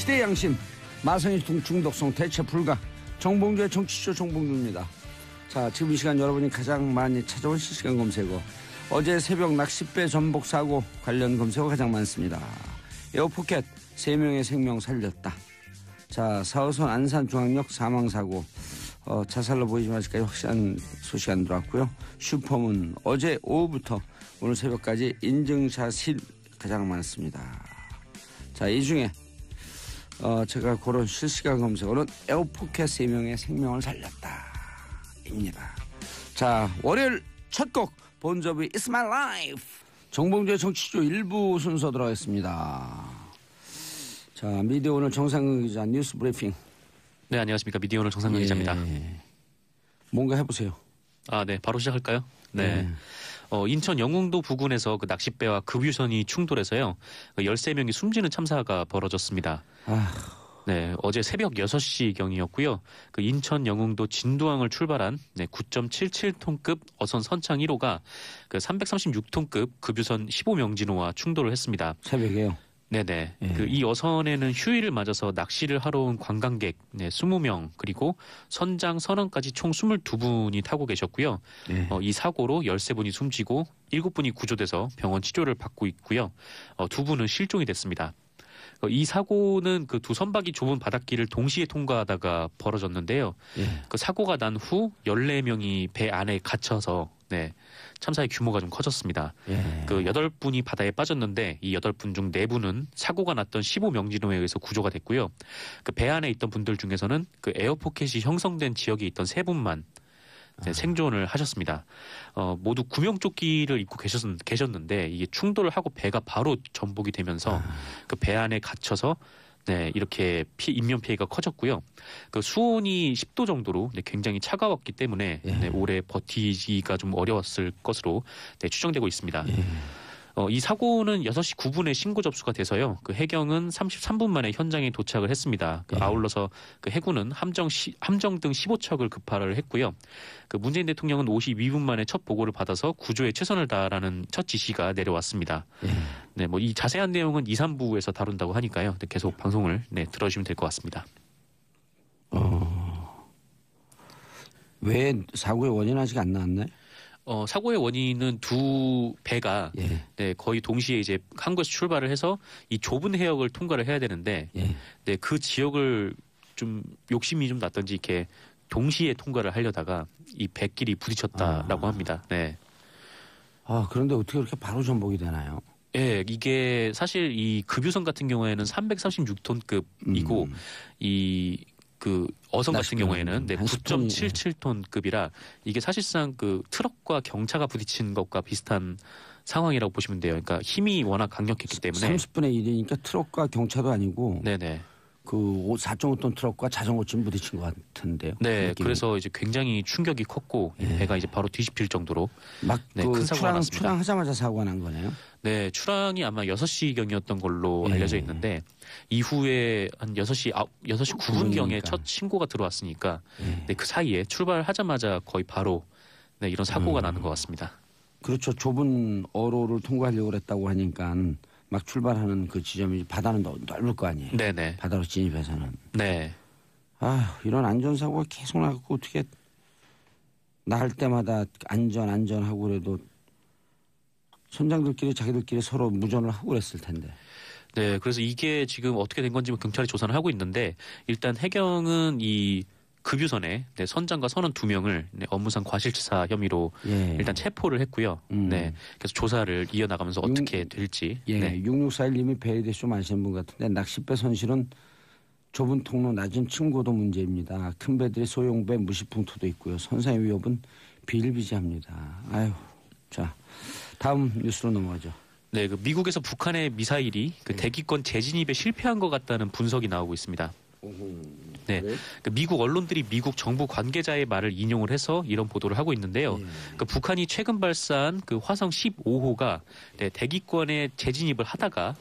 시대의 양심 마성의 중독성 대체 불가 정봉주의 정치쇼 정봉주입니다. 자, 지금 이 시간 여러분이 가장 많이 찾아온 실시간 검색어, 어제 새벽 낚싯배 전복 사고 관련 검색어 가장 많습니다. 에어포켓 3명의 생명 살렸다. 자, 4호선 안산중앙역 사망사고, 자살로 보이지만 아직까지 확실한 소식 안 들어왔고요. 슈퍼문 어제 오후부터 오늘 새벽까지 인증샷이 가장 많습니다. 자, 이 중에 제가 고른 실시간 검색어는 에어포켓 3명의 생명을 살렸다 입니다. 자, 월요일 첫 곡 본조비 It's My Life, 정봉주의 정치쇼 1부 순서 들어가겠습니다. 자, 미디어 오늘 정상근 기자 뉴스 브리핑. 네, 안녕하십니까. 미디어 오늘 정상근 기자입니다. 뭔가 해보세요. 아, 네, 바로 시작할까요? 네. 인천 영흥도 부근에서 그 낚싯배와 급유선이 충돌해서요, 13명이 숨지는 참사가 벌어졌습니다. 네, 어제 새벽 6시경이었고요. 그 인천 영흥도 진두항을 출발한 9.77톤급 어선 선창 1호가 그 336톤급 급유선 15명진호와 충돌을 했습니다. 새벽에요? 네네. 그 이 어선에는 휴일을 맞아서 낚시를 하러 온 관광객 20명, 그리고 선장, 선원까지 총 22분이 타고 계셨고요. 이 사고로 13분이 숨지고 7분이 구조돼서 병원 치료를 받고 있고요. 2분은 실종이 됐습니다. 이 사고는 그 두 선박이 좁은 바닷길을 동시에 통과하다가 벌어졌는데요. 그 사고가 난 후 14명이 배 안에 갇혀서 참사의 규모가 좀 커졌습니다. 그 8분이 바다에 빠졌는데 이 8분 중 4분은 사고가 났던 15명진호에 의해서 구조가 됐고요. 그 배 안에 있던 분들 중에서는 그 에어포켓이 형성된 지역에 있던 3분만 생존을 하셨습니다. 모두 구명조끼를 입고 계셨는데 이게 충돌을 하고 배가 바로 전복이 되면서 그 배 안에 갇혀서 이렇게 인명 피해가 커졌고요. 그 수온이 10도 정도로 굉장히 차가웠기 때문에 오래 버티기가 좀 어려웠을 것으로 추정되고 있습니다. 이 사고는 6시 9분에 신고 접수가 돼서요. 그 해경은 33분 만에 현장에 도착을 했습니다. 아울러서 그 해군은 함정 등 15척을 급파를 했고요. 그 문재인 대통령은 52분 만에 첫 보고를 받아서 구조에 최선을 다하라는 첫 지시가 내려왔습니다. 네, 뭐 이 자세한 내용은 2, 3부에서 다룬다고 하니까요. 계속 방송을 들어주시면 될 것 같습니다. 왜 사고의 원인은 아직 안 나왔나요? 사고의 원인은 두 배가 거의 동시에 이제 한국에서 출발을 해서 이 좁은 해역을 통과를 해야 되는데 그 지역을 좀 욕심이 좀 났던지 이렇게 동시에 통과를 하려다가 이 배끼리 부딪혔다라고 합니다. 네. 그런데 어떻게 그렇게 바로 전복이 되나요? 예, 이게 사실 이 급유선 같은 경우에는 336톤급이고 그 어선 같은 경우에는 9.77톤급이라 이게 사실상 그 트럭과 경차가 부딪힌 것과 비슷한 상황이라고 보시면 돼요. 그러니까 힘이 워낙 강력했기 때문에 30분의 1이니까 트럭과 경차도 아니고 그 4.5톤 트럭과 자전거쯤 부딪힌 것 같은데요. 네, 느낌이. 그래서 이제 굉장히 충격이 컸고 배가 이제 바로 뒤집힐 정도로 큰 사고가 났습니다. 출항하자마자 사고가 난 거네요. 네, 출항이 아마 6시경이었던 걸로 알려져 있는데 이후에 한 6시 9분경에 첫 신고가 들어왔으니까 그 사이에 출발하자마자 거의 바로 이런 사고가 나는 것 같습니다. 그렇죠. 좁은 어로를 통과하려고 했다고 하니까 막 출발하는 그 지점이 바다는 넓을 거 아니에요. 네네. 바다로 진입해서는. 네. 이런 안전사고가 계속 나고 어떻게 나갈 때마다 안전하고 그래도 선장들끼리 자기들끼리 서로 무전을 하고 그랬을 텐데. 네. 그래서 이게 지금 어떻게 된 건지 경찰이 조사를 하고 있는데 일단 해경은 이 급유선에 선장과 선원 2명을 업무상 과실치사 혐의로 일단 체포를 했고요. 그래서 조사를 이어나가면서 어떻게 될지. 6641님이 배에 대해서 좀 아시는 분 같은데 낚싯배 선실은 좁은 통로, 낮은 층고도 문제입니다. 큰 배들이 소형배, 무시풍토도 있고요. 선상의 위협은 비일비재합니다. 자, 다음 뉴스로 넘어가죠. 네, 그 미국에서 북한의 미사일이 그 대기권 재진입에 실패한 것 같다는 분석이 나오고 있습니다. 네, 그 미국 언론들이 미국 정부 관계자의 말을 인용을 해서 이런 보도를 하고 있는데요. 그 북한이 최근 발사한 그 화성 15호가 대기권에 재진입을 하다가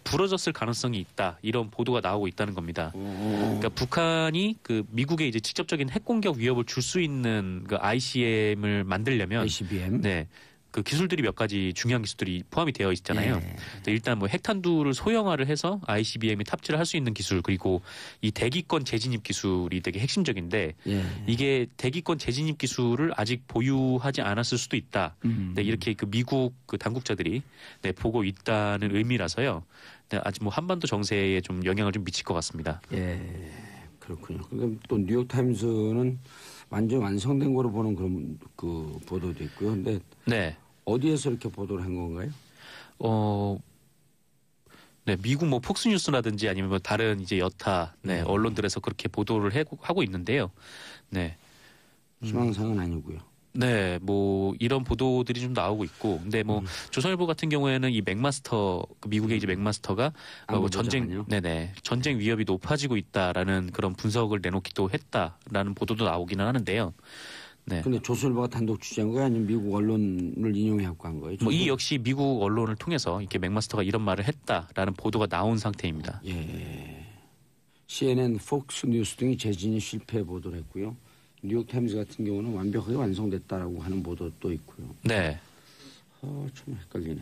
부러졌을 가능성이 있다, 이런 보도가 나오고 있다는 겁니다. 그러니까 북한이 그 미국에 이제 직접적인 핵 공격 위협을 줄 수 있는 그 ICBM을 만들려면, ICBM, 그 기술들이 몇 가지 중요한 기술들이 포함이 되어 있잖아요. 예. 일단 뭐 핵탄두를 소형화를 해서 ICBM에 탑재를 할 수 있는 기술 그리고 이 대기권 재진입 기술이 되게 핵심적인데 예. 이게 대기권 재진입 기술을 아직 보유하지 않았을 수도 있다. 네, 이렇게 그 미국 그 당국자들이 네, 보고 있다는 의미라서요. 네, 아직 뭐 한반도 정세에 좀 영향을 좀 미칠 것 같습니다. 예. 그렇군요. 그럼 또 뉴욕 타임스는 완전 완성된 거로 보는 그런 그 보도도 있고요. 근데 네. 어디에서 이렇게 보도를 한 건가요? 네, 미국 뭐 폭스뉴스라든지 아니면 뭐 다른 이제 여타 언론들에서 그렇게 보도를 하고 있는데요. 네. 희망사항은 아니고요. 네, 뭐 이런 보도들이 좀 나오고 있고, 근데 뭐 조선일보 같은 경우에는 이 맥마스터 미국의 이제 맥마스터가 뭐 전쟁, 전쟁 위협이 높아지고 있다라는 그런 분석을 내놓기도 했다라는 보도도 나오기는 하는데요. 네. 근데 조선일보가 단독 취재한 거예요, 아니면 미국 언론을 인용해 갖고 한 거예요? 뭐 이 역시 미국 언론을 통해서 이렇게 맥마스터가 이런 말을 했다라는 보도가 나온 상태입니다. 예. CNN, 폭스 뉴스 등이 재진입 실패 보도를 했고요. 뉴욕 타임즈 같은 경우는 완벽하게 완성됐다라고 하는 보도도 있고요. 네. 좀 헷갈리네.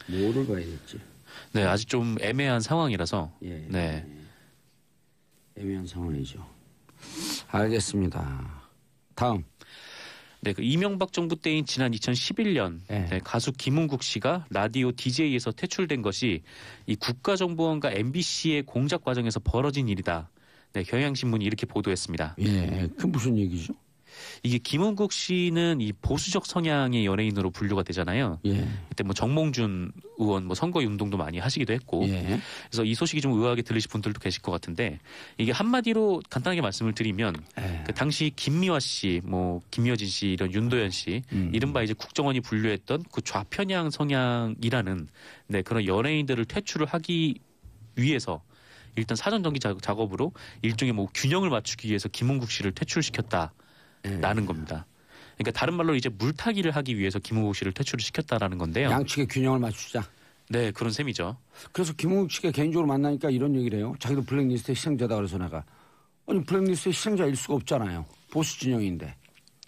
뭐를 봐야 될지. 네, 아직 좀 애매한 상황이라서. 예. 네. 애매한 상황이죠. 알겠습니다. 다음. 네, 그 이명박 정부 때인 지난 2011년 네, 가수 김은국 씨가 라디오 DJ에서 퇴출된 것이 이 국가정보원과 MBC의 공작 과정에서 벌어진 일이다. 네, 경향신문이 이렇게 보도했습니다. 예, 그 무슨 얘기죠? 이게 김은국 씨는 이 보수적 성향의 연예인으로 분류가 되잖아요. 예. 그때 뭐 정몽준 의원 뭐 선거 운동도 많이 하시기도 했고, 예. 그래서 이 소식이 좀 의아하게 들리실 분들도 계실 것 같은데 이게 한마디로 간단하게 말씀을 드리면 그 당시 김미화 씨, 뭐 김여진 씨, 이런 윤도현 씨, 이른바 이제 국정원이 분류했던 그 좌편향 성향이라는 네, 그런 연예인들을 퇴출을 하기 위해서. 일단 사전 정기 작업으로 일종의 뭐 균형을 맞추기 위해서 김은국 씨를 퇴출시켰다라는 겁니다. 그러니까 다른 말로 이제 물타기를 하기 위해서 김은국 씨를 퇴출을 시켰다라는 건데요. 양측의 균형을 맞추자. 네, 그런 셈이죠. 그래서 김은국 씨가 개인적으로 만나니까 이런 얘기를 해요. 자기도 블랙리스트의 시청자다 그래서 내가. 아니 블랙리스트의 시청자일 수가 없잖아요. 보수 진영인데.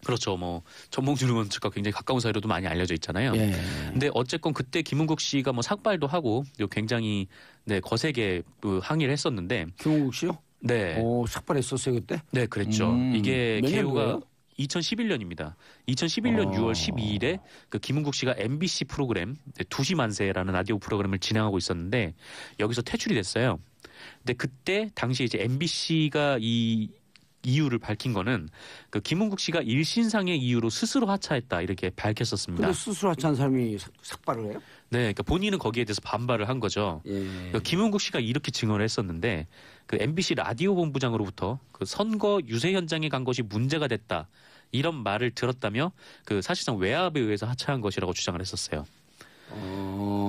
그렇죠. 뭐 정몽준 의원 측과 굉장히 가까운 사이로도 많이 알려져 있잖아요. 예. 근데 어쨌건 그때 김은국 씨가 뭐 삭발도 하고 굉장히 네, 거세게 항의를 했었는데. 김은국 씨요? 네. 삭발했었어요 그때? 네, 그랬죠. 이게 몇 개요가 년도예요? 2011년입니다. 2011년 6월 12일에 그 김은국 씨가 MBC 프로그램 2시 만세라는 라디오 프로그램을 진행하고 있었는데 여기서 퇴출이 됐어요. 근데 그때 당시에 이제 MBC가 이 이유를 밝힌 거는 그 김은국 씨가 일신상의 이유로 스스로 하차했다 이렇게 밝혔었습니다. 근데 스스로 하차한 사람이 삭발을 해요? 네, 그러니까 본인은 거기에 대해서 반발을 한 거죠. 예. 그러니까 김은국 씨가 이렇게 증언을 했었는데 그 MBC 라디오 본부장으로부터 그 선거 유세 현장에 간 것이 문제가 됐다 이런 말을 들었다며 그 사실상 외압에 의해서 하차한 것이라고 주장을 했었어요.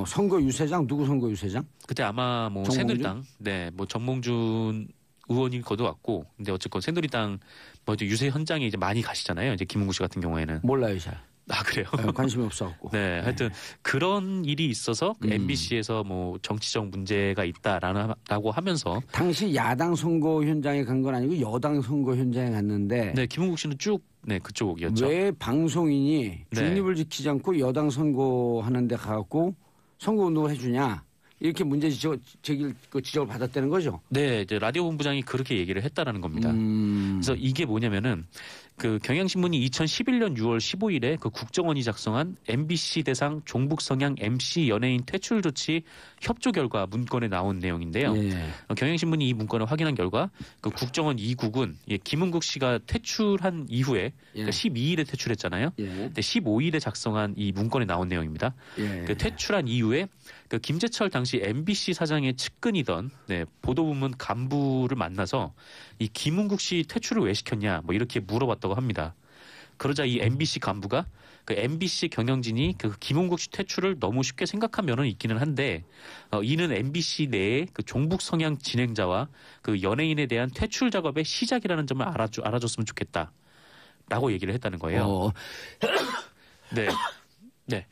선거 유세장 누구 선거 유세장? 그때 아마 뭐 정몽준? 새누리당, 네, 뭐 정몽준 의원이 거둬왔고, 근데 어쨌건 새누리당 뭐 이제 유세 현장에 이제 많이 가시잖아요. 이제 김은국 씨 같은 경우에는. 몰라요 잘. 아 그래요? 관심이 없어갖고. 네, 하여튼 그런 일이 있어서 MBC에서 뭐 정치적 문제가 있다라고 하면서 당시 야당 선거 현장에 간 건 아니고 여당 선거 현장에 갔는데 네, 김은국 씨는 쭉 네 그쪽이었죠. 왜 방송인이 중립을 지키지 않고 여당 선거하는 데 가갖고 선거 운동을 해주냐 이렇게 문제 지적을 받았다는 거죠. 네, 이제 라디오 본부장이 그렇게 얘기를 했다라는 겁니다. 그래서 이게 뭐냐면은 그 경향신문이 2011년 6월 15일에 그 국정원이 작성한 MBC 대상 종북 성향 MC 연예인 퇴출 조치 협조 결과 문건에 나온 내용인데요. 예. 경향신문이 이 문건을 확인한 결과 그 국정원 2국은 김은국 씨가 퇴출한 이후에 그러니까 12일에 퇴출했잖아요. 근데 15일에 작성한 이 문건에 나온 내용입니다. 그 퇴출한 이후에 그 김재철 당시 MBC 사장의 측근이던 보도부문 간부를 만나서 이 김은국 씨 퇴출을 왜 시켰냐 뭐 이렇게 물어봤다고 합니다. 그러자 이 MBC 간부가 그 MBC 경영진이 그 김은국 씨 퇴출을 너무 쉽게 생각한 면은 있기는 한데 이는 MBC 내의 그 종북 성향 진행자와 그 연예인에 대한 퇴출 작업의 시작이라는 점을 알아줬으면 좋겠다라고 얘기를 했다는 거예요. 네, 네.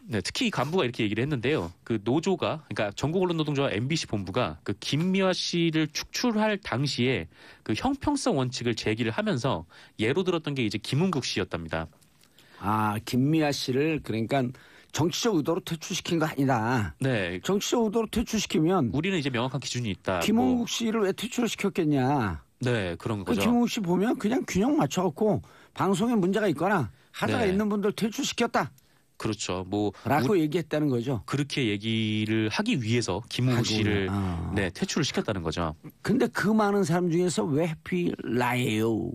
네, 특히 이 간부가 이렇게 얘기를 했는데요. 그 노조가, 그러니까 전국언론노동조합 MBC 본부가 그 김미화 씨를 축출할 당시에 그 형평성 원칙을 제기를 하면서 예로 들었던 게 이제 김은국 씨였답니다. 김미아 씨를 그러니까 정치적 의도로 퇴출시킨 거 아니다. 네. 정치적 의도로 퇴출시키면 우리는 이제 명확한 기준이 있다. 김홍국 씨를 왜 퇴출을 시켰겠냐. 네, 그런 거죠. 김홍국 씨 보면 그냥 균형 맞춰갖고 방송에 문제가 있거나 하자가 네. 있는 분들 퇴출시켰다. 그렇죠. 라고 얘기했다는 거죠. 그렇게 얘기를 하기 위해서 김웅국 씨를 네, 퇴출을 시켰다는 거죠. 근데 그 많은 사람 중에서 왜 해피 라예요?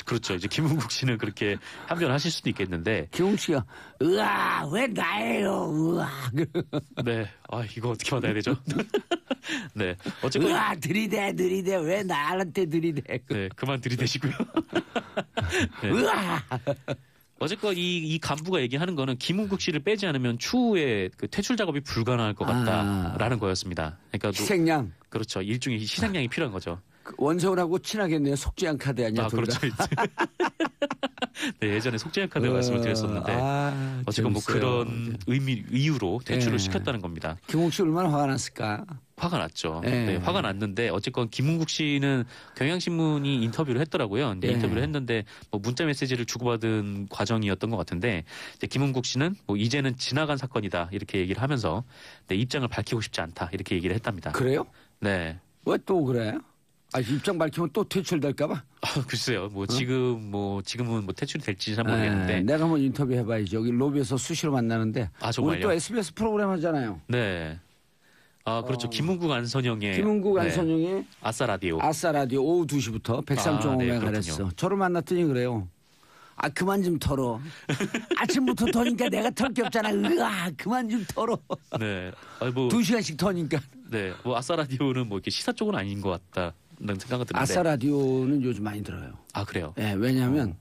그렇죠. 이제 김웅국 씨는 그렇게 함변하실 수도 있겠는데. 김웅국 씨가 으아 왜 나예요? 으아. 네. 이거 어떻게 받아야 되죠? 네. 어쨌건 으아 들이대 왜 나한테 들이대? 네, 그만 들이대시고요. 네. 으아. 어쨌건 이 간부가 얘기하는 거는 김웅국 씨를 빼지 않으면 추후에 그 퇴출 작업이 불가능할 것 같다라는 거였습니다. 그러니까 희생양. 그렇죠. 일종의 희생양이 필요한 거죠. 원세훈하고 친하겠네요. 속죄한 카드 아니야? 그렇죠. 네, 예전에 속죄한 카드 말씀을 드렸었는데 어쨌건 뭐 그런 이유로 퇴출을 시켰다는 겁니다. 김웅국 씨 얼마나 화가 났을까? 화가 났죠. 네, 화가 났는데 어쨌건 김웅국 씨는 경향신문이 인터뷰를 했더라고요. 인터뷰를 했는데 뭐 문자 메시지를 주고받은 과정이었던 것 같은데 이제 김웅국 씨는 뭐 이제는 지나간 사건이다 이렇게 얘기를 하면서 입장을 밝히고 싶지 않다 이렇게 얘기를 했답니다. 그래요? 네. 왜 또 그래? 입장 밝히면 또 퇴출될까봐? 글쎄요. 지금은 퇴출이 될지 잘 모르겠는데. 내가 한번 인터뷰 해봐야지. 여기 로비에서 수시로 만나는데. 정말요? 우리 또 SBS 프로그램 하잖아요. 네. 그렇죠. 김웅국 안선영의 아싸 라디오 오후 2시부터 103.5MHz. 저를 만났더니 그래요. 그만 좀 털어. 아침부터 터니까 내가 털 게 없잖아. 그만 좀 털어. 네. 2시간씩 터니까. 네. 아싸 라디오는 이렇게 시사 쪽은 아닌 것 같다는 생각은 드는데. 아싸 라디오는 요즘 많이 들어요. 그래요? 네. 왜냐하면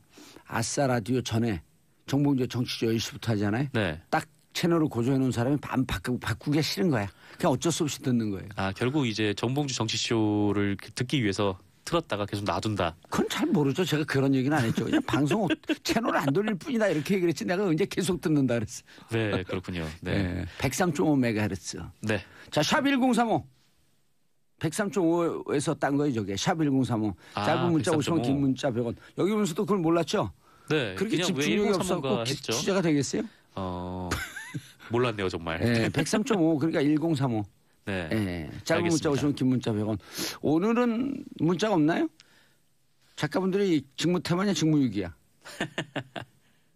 아싸 라디오 전에 정봉주 정치조 10시부터 하잖아요. 네. 딱 채널을 고정해 놓은 사람이 바꾸기가 싫은 거야. 그냥 어쩔 수 없이 듣는 거예요. 결국 이제 정봉주 정치쇼를 듣기 위해서 틀었다가 계속 놔둔다. 그건 잘 모르죠. 제가 그런 얘기는 안 했죠. 그냥 방송 채널을 안 돌릴 뿐이다 이렇게 얘기를 했지. 내가 언제 계속 듣는다 그랬어. 네, 그렇군요. 네. 103.5MHz. 네. 자, 샵 1035. 103.5에서 딴 거예요, 저게. 샵 1035. 짧은 문자 50원, 긴 문자 100원. 여기 오면서도 그걸 몰랐죠? 네. 그렇게 집중력이 없어서 취재가 되겠어요? 몰랐네요, 정말. 네, 103.5 그러니까 1035. 네. 네. 짧은 문자 50원, 긴 문자 100원. 오늘은 문자가 없나요? 작가분들이 직무 태만이야, 직무유기야.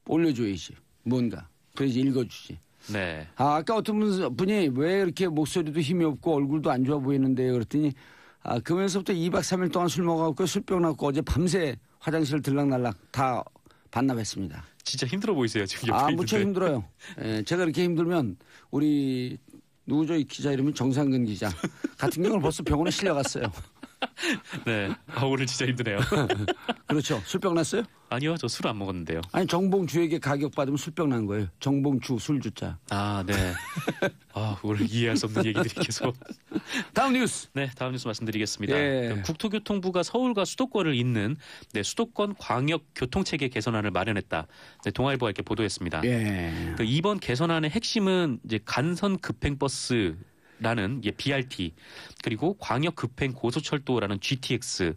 올려줘야지. 뭔가. 그래야지 읽어주지. 네. 아까 어떤 분이 왜 이렇게 목소리도 힘이 없고 얼굴도 안 좋아 보이는데 그랬더니 그러면서부터 2박 3일 동안 술 먹어갖고 술병 났고 어제 밤새 화장실 들락날락 다 반납했습니다. 진짜 힘들어 보이세요, 지금. 무척 힘들어요. 예, 제가 이렇게 힘들면 우리 누구죠? 이 기자 이름은 정상근 기자 같은 경우는 벌써 병원에 실려갔어요. 네. 오늘 진짜 힘드네요. 그렇죠. 술병 났어요? 아니요. 저 술 안 먹었는데요. 아니 정봉주에게 가격 받으면 술병 난 거예요. 정봉주 술주자. 네. 오늘 이해할 수 없는 얘기들이 계속. 다음 뉴스. 네. 다음 뉴스 말씀드리겠습니다. 예. 국토교통부가 서울과 수도권을 잇는 수도권 광역교통체계 개선안을 마련했다. 동아일보가 이렇게 보도했습니다. 예. 이번 개선안의 핵심은 이제 간선 급행버스 라는 BRT 그리고 광역급행 고속철도라는 GTX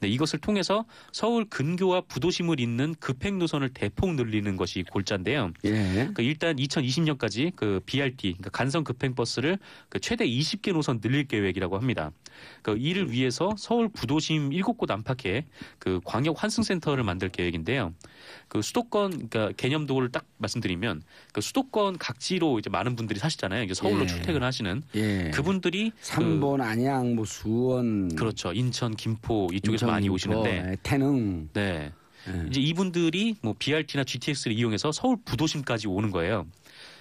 이것을 통해서 서울 근교와 부도심을 잇는 급행 노선을 대폭 늘리는 것이 골자인데요. 예. 일단 2020년까지 BRT 그러니까 간선 급행 버스를 최대 20개 노선 늘릴 계획이라고 합니다. 이를 위해서 서울 부도심 7곳 안팎에 광역 환승센터를 만들 계획인데요. 수도권 그러니까 개념도를 딱 말씀드리면 수도권 각지로 이제 많은 분들이 사시잖아요. 이제 서울로 출퇴근하시는 그분들이 3번 안양, 수원, 그렇죠. 인천, 김포 이쪽에서 많이 오시는데 태릉. 네. 이제 이분들이 BRT나 GTX를 이용해서 서울 부도심까지 오는 거예요.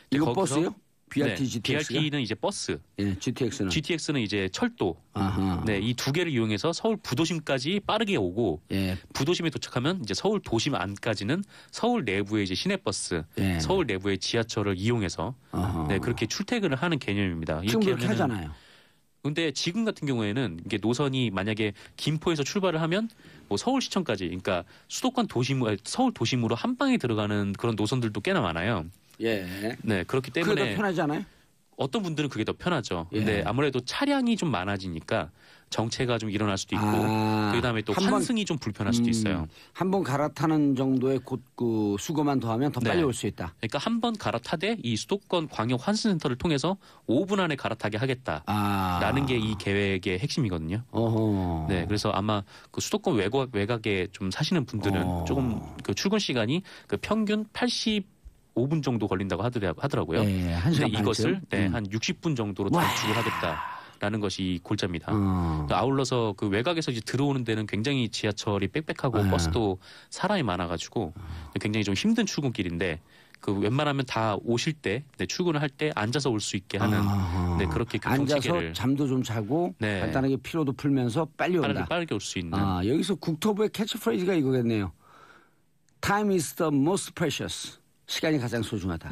이거 버스요? BRT, 네, GTX가? BRT는 이제 버스. 예, GTX는 이제 철도. 아하. 네, 이 두 개를 이용해서 서울 부도심까지 빠르게 오고 부도심에 도착하면 이제 서울 도심 안까지는 서울 내부의 이제 시내버스, 서울 내부의 지하철을 이용해서 그렇게 출퇴근을 하는 개념입니다. 지금 그렇게 하잖아요. 근데 지금 같은 경우에는 이게 노선이 만약에 김포에서 출발을 하면 서울시청까지, 그러니까 서울 도심으로 한 방에 들어가는 그런 노선들도 꽤나 많아요. 예. 네, 그렇기 때문에 그게 더 편하지 않아요? 어떤 분들은 그게 더 편하죠. 예. 근데 아무래도 차량이 좀 많아지니까 정체가 좀 일어날 수도 있고 그다음에 또 환승이 좀 불편할 수도 있어요. 한 번 갈아타는 정도의 그 수거만 더하면 더 네. 빨리 올 수 있다. 그러니까 한 번 갈아타되 이 수도권 광역 환승센터를 통해서 5분 안에 갈아타게 하겠다라는 게 이 계획의 핵심이거든요. 어허. 네, 그래서 아마 그 수도권 외곽에 좀 사시는 분들은 조금 그 출근 시간이 그 평균 85분 정도 걸린다고 하더라고요. 네, 한 근데 시간 이것을 반쯤? 한 60분 정도로 단축을 하겠다라는 것이 골자입니다. 아울러서 그 외곽에서 이제 들어오는 데는 굉장히 지하철이 빽빽하고 버스도 사람이 많아가지고 굉장히 좀 힘든 출근길인데 그 웬만하면 다 오실 때 출근을 할 때 앉아서 올 수 있게 하는 네, 그렇게 교통체계를 앉아서 잠도 좀 자고 네. 간단하게 피로도 풀면서 빨리 온다. 빠르게 올 수 있는. 여기서 국토부의 캐치프레이즈가 이거겠네요. Time is the most precious. 시간이 가장 소중하다.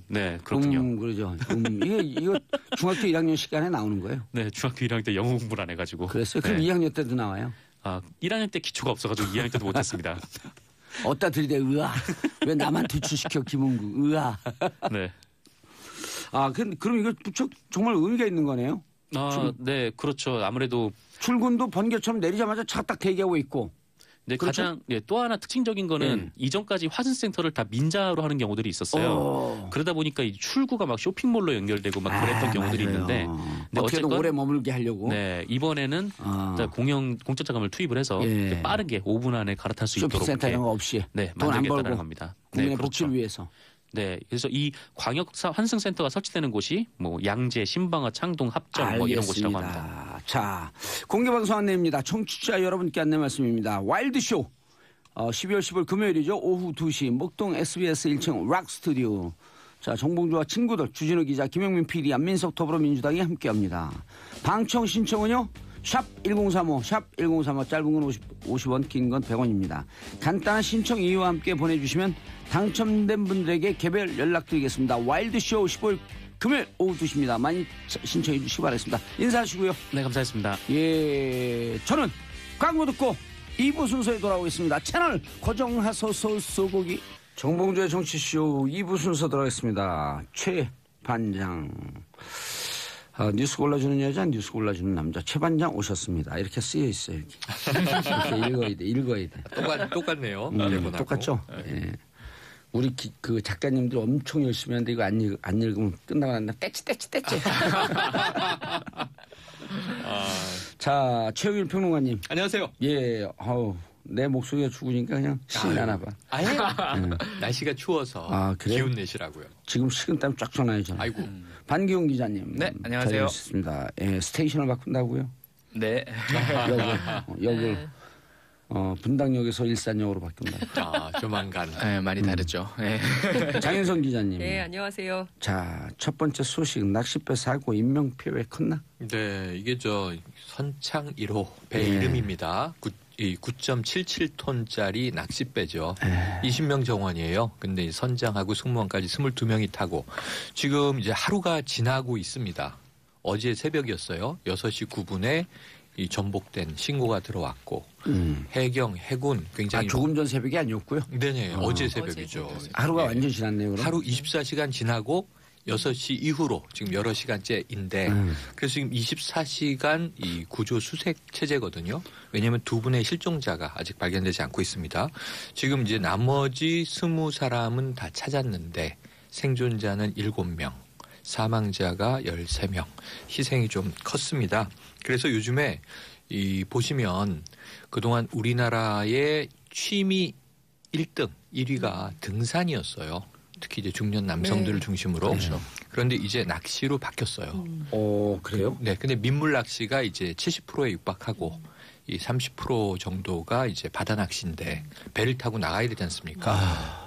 네, 그렇군요. 그러죠. 이거 중학교 1학년 시간에 나오는 거예요. 네, 중학교 1학년 때 영어 공부를 안 해가지고. 그랬어요? 그럼 네. 2학년 때도 나와요? 1학년 때 기초가 없어가지고 2학년 때도 못했습니다. 어따 들이대 으아. 왜 나만 뒤출시켜 김은구 으아. 네. 그럼 이거 무척 정말 의미가 있는 거네요. 네, 그렇죠. 아무래도 출근도 번개처럼 내리자마자 차 딱 대기하고 있고. 네, 그렇죠? 가장 또 하나 특징적인 거는 이전까지 화승센터를 다 민자로 하는 경우들이 있었어요. 그러다 보니까 이 출구가 막 쇼핑몰로 연결되고 막 그랬던 경우들이 맞아요. 있는데 근데 어떻게든 오래 머물게 하려고. 네, 이번에는 공짜 자금을 투입을 해서 빠르게 5분 안에 갈아탈 수 있도록 쇼핑센터 이런 거 없이 네, 돈 안 만들겠다는 벌고 겁니다. 국민의 네, 그렇죠. 복지를 위해서. 네, 그래서 이 광역 환승센터가 설치되는 곳이 뭐 양재, 신방화, 창동, 합정 뭐 이런 곳이라고 합니다. 자, 공개방송 안내입니다. 청취자 여러분께 안내 말씀입니다. 와일드쇼 12월 10일 금요일이죠. 오후 2시 목동 SBS 1층 락스튜디오. 자, 정봉주와 친구들 주진우 기자, 김영민 PD, 안민석 더불어민주당이 함께합니다. 방청 신청은요. 샵 1035, 샵 1035 짧은 건 50원, 긴 건 100원입니다. 간단한 신청 이유와 함께 보내주시면 당첨된 분들에게 개별 연락드리겠습니다. 와일드쇼 15일 금요일 오후 2시입니다. 많이 신청해 주시기 바라겠습니다. 인사하시고요. 네, 감사했습니다. 예, 저는 광고 듣고 2부 순서에 돌아오겠습니다. 채널 고정하소서 소고기. 정봉주의 정치쇼 2부 순서 들어가겠습니다. 최 반장. 뉴스 골라주는 여자, 뉴스 골라주는 남자. 최 반장 오셨습니다. 이렇게 쓰여 있어요. 이렇게 읽어야 돼. 똑같네요. 똑같죠? 예. 우리 그 작가님들 엄청 열심히 하는데 이거 안 읽으면 끝나고 난다. 떼치. 자, 최영일 평론가님. 안녕하세요. 예, 내 목소리가 죽으니까 그냥 신이 나나 봐. 날씨가 추워서 그래요? 기운 내시라고요. 지금 식은땀 쫙 져나요. 아이고. 반기용 기자님. 네, 안녕하세요. 습니다 예, 스테이션을 바꾼다고요? 네. 역을 분당역에서 일산역으로 바꾼다. 조만간. 네, 많이 다르죠. 네. 장현선 기자님. 네, 안녕하세요. 자, 첫 번째 소식 낚싯배 사고 인명피해 왜 컸나? 네, 이게 선창 1호 배 이름입니다. 9.77톤짜리 낚싯배죠. 20명 정원이에요. 근데 선장하고 승무원까지 22명이 타고 지금 이제 하루가 지나고 있습니다. 어제 새벽이었어요. 6시 9분에 이 전복된 신고가 들어왔고 해군 굉장히 조금 전 새벽이 아니었고요. 네네. 어제 새벽이죠. 하루가 완전 지났네요. 그럼? 하루 24시간 지나고 6시 이후로 지금 여러 시간째인데 그래서 지금 24시간 이 구조 수색 체제거든요. 왜냐하면 두 분의 실종자가 아직 발견되지 않고 있습니다. 지금 이제 나머지 20사람은 다 찾았는데 생존자는 7명, 사망자가 13명, 희생이 좀 컸습니다. 그래서 요즘에 보시면 그동안 우리나라의 취미 1등, 1위가 등산이었어요. 특히 이제 중년 남성들을 중심으로. 그렇죠. 그런데 이제 낚시로 바뀌었어요. 그래요? 네. 근데 민물 낚시가 이제 70%에 육박하고 이 30% 정도가 이제 바다 낚시인데 배를 타고 나가야 되지 않습니까?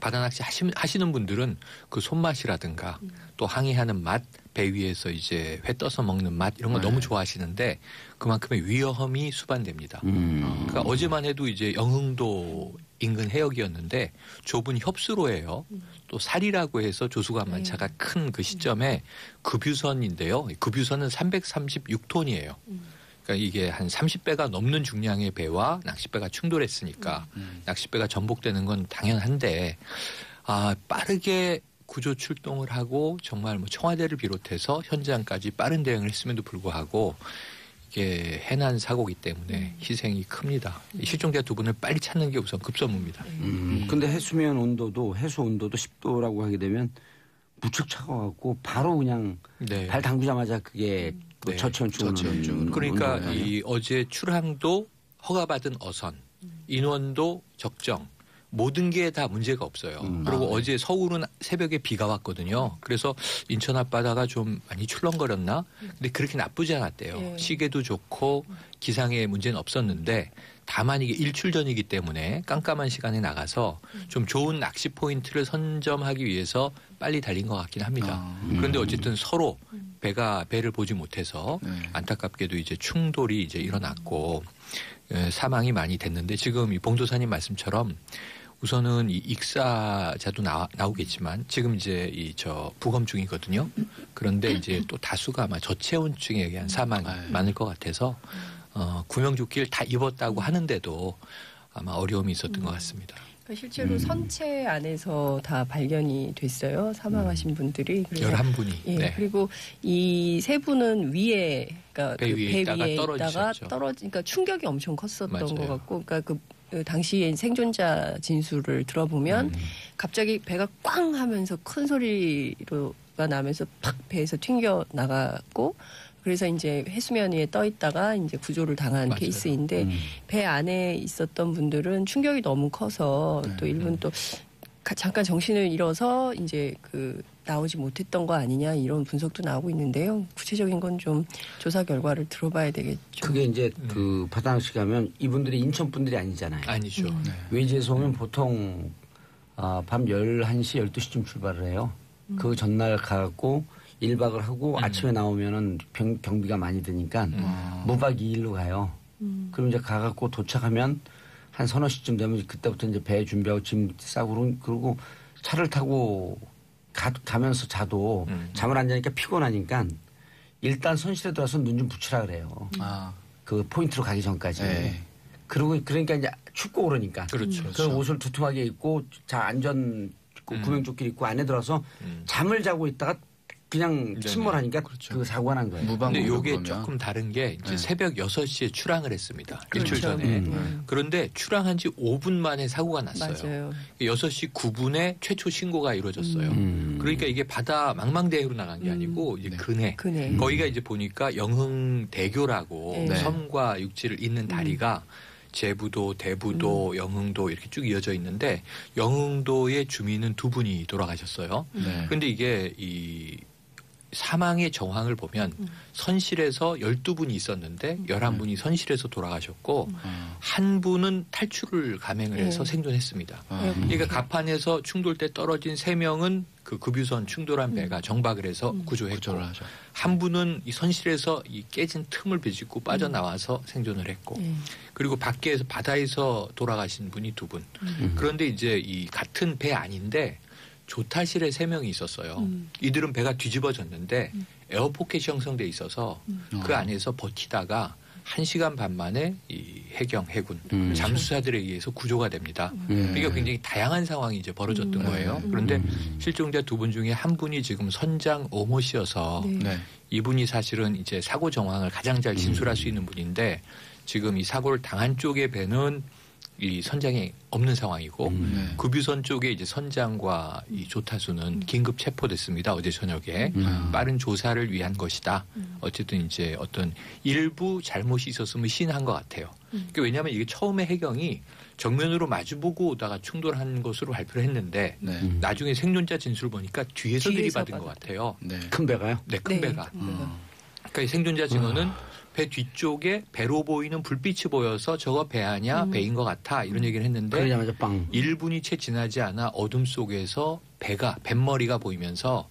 바다 낚시 하시는 분들은 그 손맛이라든가 또 항해하는 맛, 배 위에서 이제 회 떠서 먹는 맛 이런 거 너무 좋아하시는데 그만큼의 위험이 수반됩니다. 그러니까 어제만 해도 이제 영흥도 인근 해역이었는데 좁은 협수로예요. 또 살이라고 해서 조수간만차가 큰 그 시점에 급유선인데요. 급유선은 336톤이에요. 그러니까 이게 한 30배가 넘는 중량의 배와 낚싯배가 충돌했으니까 낚싯배가 전복되는 건 당연한데 빠르게 구조 출동을 하고 정말 뭐 청와대를 비롯해서 현장까지 빠른 대응을 했음에도 불구하고 이게 해난 사고이기 때문에 희생이 큽니다. 실종자 두 분을 빨리 찾는 게 우선 급선무입니다. 근데 해수면 온도도 해수 온도도 10도라고 하게 되면 무척 차가워갖고 바로 그냥 네. 발 담그자마자 그게 그 네. 저체온증으로 그러니까 이 어제 출항도 허가받은 어선, 인원도 적정, 모든 게 다 문제가 없어요. 그리고 어제 서울은 새벽에 비가 왔거든요. 그래서 인천 앞바다가 좀 많이 출렁거렸나? 근데 그렇게 나쁘지 않았대요. 예. 시계도 좋고 기상에 문제는 없었는데 다만 이게 일출 전이기 때문에 깜깜한 시간에 나가서 좀 좋은 낚시 포인트를 선점하기 위해서 빨리 달린 것 같긴 합니다. 그런데 어쨌든 서로 배를 보지 못해서 안타깝게도 이제 충돌이 이제 일어났고 사망이 많이 됐는데 지금 이 봉도사님 말씀처럼 우선은 이 익사자도 나오겠지만 지금 이제 부검 중이거든요. 그런데 이제 또 다수가 아마 저체온증에 의한 사망이 많을 것 같아서 구명조끼를 다 입었다고 하는데도 아마 어려움이 있었던 것 같습니다. 그러니까 실제로 선체 안에서 다 발견이 됐어요. 사망하신 분들이. 11분이. 예, 네. 그리고 이 세 분은 위에, 그러니까 배 위에 있다가 떨어지셨죠. 그러니까 충격이 엄청 컸었던 맞아요. 것 같고, 그러니까 그 당시에 생존자 진술을 들어보면 갑자기 배가 꽝 하면서 큰 소리가 나면서 팍 배에서 튕겨 나갔고, 그래서 이제 해수면 위에 떠 있다가 이제 구조를 당한 맞아요. 케이스인데 배 안에 있었던 분들은 충격이 너무 커서 또 일본 또 잠깐 정신을 잃어서 이제 나오지 못했던 거 아니냐 이런 분석도 나오고 있는데요. 구체적인 건 좀 조사 결과를 들어봐야 되겠죠. 그게 이제 그 바다낚시 가면 이분들이 인천 분들이 아니잖아요. 아니죠. 외지에서 오면 보통 밤 11시, 12시쯤 출발을 해요. 그 전날 가고 1박을 하고 아침에 나오면은 경비가 많이 드니까 무박 2일로 가요. 그럼 이제 가갖고 도착하면 한 서너 시쯤 되면 그때부터 이제 배 준비하고 짐 싸고 그러고 차를 타고 가면서 자도 잠을 안 자니까 피곤하니까 일단 선실에 들어와서 눈 좀 붙이라 그래요. 그 포인트로 가기 전까지. 그러니까 이제 춥고 그러니까. 그렇죠. 그 옷을 두툼하게 입고 안전 구명조끼를 입고 안에 들어서 잠을 자고 있다가 그냥 침몰하니까 그 사고가 난 거예요. 근데 이게 그러면. 조금 다른 게 이제 새벽 6시에 출항을 했습니다. 그렇죠. 일주일 전에. 그런데 출항한 지 5분 만에 사고가 났어요. 맞아요. 6시 9분에 최초 신고가 이루어졌어요. 그러니까 이게 바다 망망대해로 나간 게 아니고 이제 근해. 거기가 이제 보니까 영흥대교라고 네. 섬과 육지를 잇는 다리가 제부도, 대부도, 영흥도 이렇게 쭉 이어져 있는데 영흥도의 주민은 2분이 돌아가셨어요. 그런데 이게 이 사망의 정황을 보면 선실에서 12분이 있었는데 11분이 선실에서 돌아가셨고 한 분은 탈출을 감행을 해서 생존했습니다. 그러니까 갑판에서 충돌 때 떨어진 3명은 그 급유선 충돌한 배가 정박을 해서 구조했고 한 분은 이 선실에서 이 깨진 틈을 비집고 빠져나와서 생존을 했고 그리고 밖에서 바다에서 돌아가신 분이 2분. 그런데 이제 이 같은 배 안인데 조타실에 3명이 있었어요. 이들은 배가 뒤집어졌는데 에어포켓이 형성돼 있어서 그 안에서 버티다가 1시간 반 만에 이 해군 잠수사들에 의해서 구조가 됩니다. 그러니까 굉장히 다양한 상황이 이제 벌어졌던 거예요. 그런데 실종자 2분 중에 한 분이 지금 선장 오모 씨여서 이분이 사실은 이제 사고 정황을 가장 잘 진술할 수 있는 분인데 지금 이 사고를 당한 쪽의 배는 이 선장이 없는 상황이고 급유선 쪽에 이제 선장과 이 조타수는 긴급 체포됐습니다. 어제 저녁에 빠른 조사를 위한 것이다. 어쨌든 이제 어떤 일부 잘못이 있었으면 시인한 것 같아요. 그러니까 왜냐하면 이게 처음에 해경이 정면으로 마주보고 오다가 충돌한 것으로 발표를 했는데 나중에 생존자 진술 보니까 뒤에서 들이받은 것 같아요. 큰 배가요? 네, 큰 배가. 그러니까 이 생존자 증언은 배 뒤쪽에 배로 보이는 불빛이 보여서 저거 배 아니야? 배인 것 같아. 이런 얘기를 했는데 그러자마자 빵. 1분이 채 지나지 않아 어둠 속에서 뱃머리가 보이면서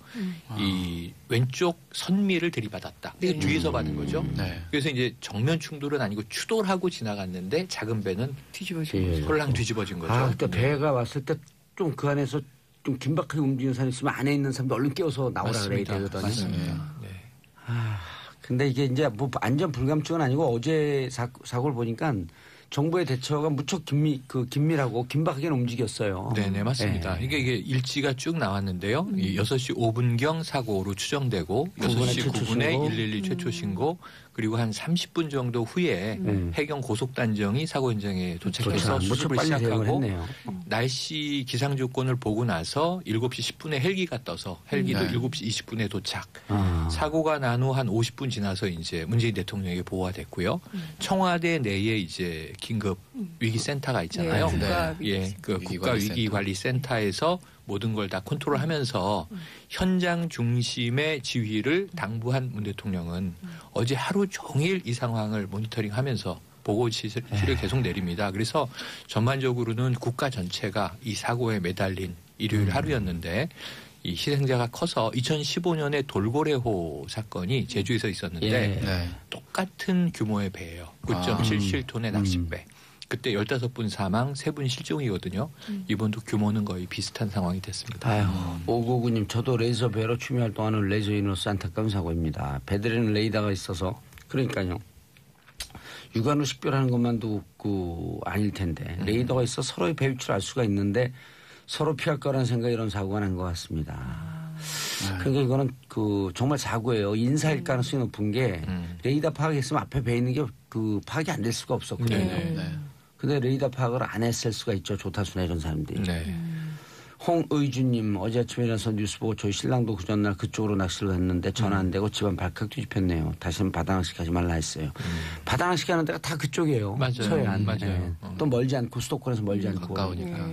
이 왼쪽 선미를 들이받았다. 이게 뒤에서 받은 거죠. 그래서 이제 정면 충돌은 아니고 추돌하고 지나갔는데 작은 배는 홀랑 뒤집어진 거죠. 그때 배가 왔을 때 좀 그 안에서 좀 긴박하게 움직이는 사람이 있으면 안에 있는 사람도 얼른 깨워서 나오라 그래야 되거든요. 맞습니다. 네. 근데 이게 이제 뭐 안전 불감증은 아니고 어제 사고를 보니까 정부의 대처가 무척 긴밀하고 긴박하게 움직였어요. 네, 맞습니다. 이게 일지가 쭉 나왔는데요. 이 6시 5분경 사고로 추정되고 6시 9분에 112 최초 신고 그리고 한 30분 정도 후에 해경 고속단정이 사고 현장에 도착해서 수습을 시작하고 날씨 기상 조건을 보고 나서 7시 10분에 헬기가 떠서 헬기도 7시 20분에 도착. 사고가 난 후 한 50분 지나서 이제 문재인 대통령에게 보고가 됐고요. 청와대 내에 이제 긴급 위기센터가 있잖아요. 그 국가위기관리센터에서 모든 걸 다 컨트롤하면서 현장 중심의 지휘를 당부한 문 대통령은 어제 하루 종일 이 상황을 모니터링하면서 보고 지시를 계속 내립니다. 그래서 전반적으로는 국가 전체가 이 사고에 매달린 일요일 하루였는데 이 희생자가 커서 2015년에 돌고래호 사건이 제주에서 있었는데 똑같은 규모의 배예요. 9.77톤의 낚싯배. 그때 15분 사망, 3분 실종이거든요. 이번도 규모는 거의 비슷한 상황이 됐습니다. 아유, 599님, 저도 레이저 배로 취미 활동하는 레저인으로서 안타까운 사고입니다. 배들에는 레이더가 있어서 그러니까요. 육안으로 식별하는 것만도 아닐 텐데 레이더가 있어 서로의 배 위치를 알 수가 있는데 서로 피할 거라는 생각에 이런 사고가 난 것 같습니다. 그러니까 이거는 정말 사고예요. 인사일 가능성이 높은 게 레이더 파악했으면 앞에 배 있는 게 파악이 안 될 수가 없었거든요. 근데 레이더 파악을 안 했을 수가 있죠. 조타수나 이런 사람들이. 홍의주님, 어제 아침에 일어나서 뉴스 보고 저희 신랑도 그 전날 그쪽으로 낚시를 갔는데 전화 안 되고 집안 발칵 뒤집혔네요. 다시는 바다낚시 가지 말라 했어요. 바다낚시 가는 데가 다 그쪽이에요. 서해안. 맞아요. 또 멀지 않고 수도권에서 멀지 않고. 가까우니까.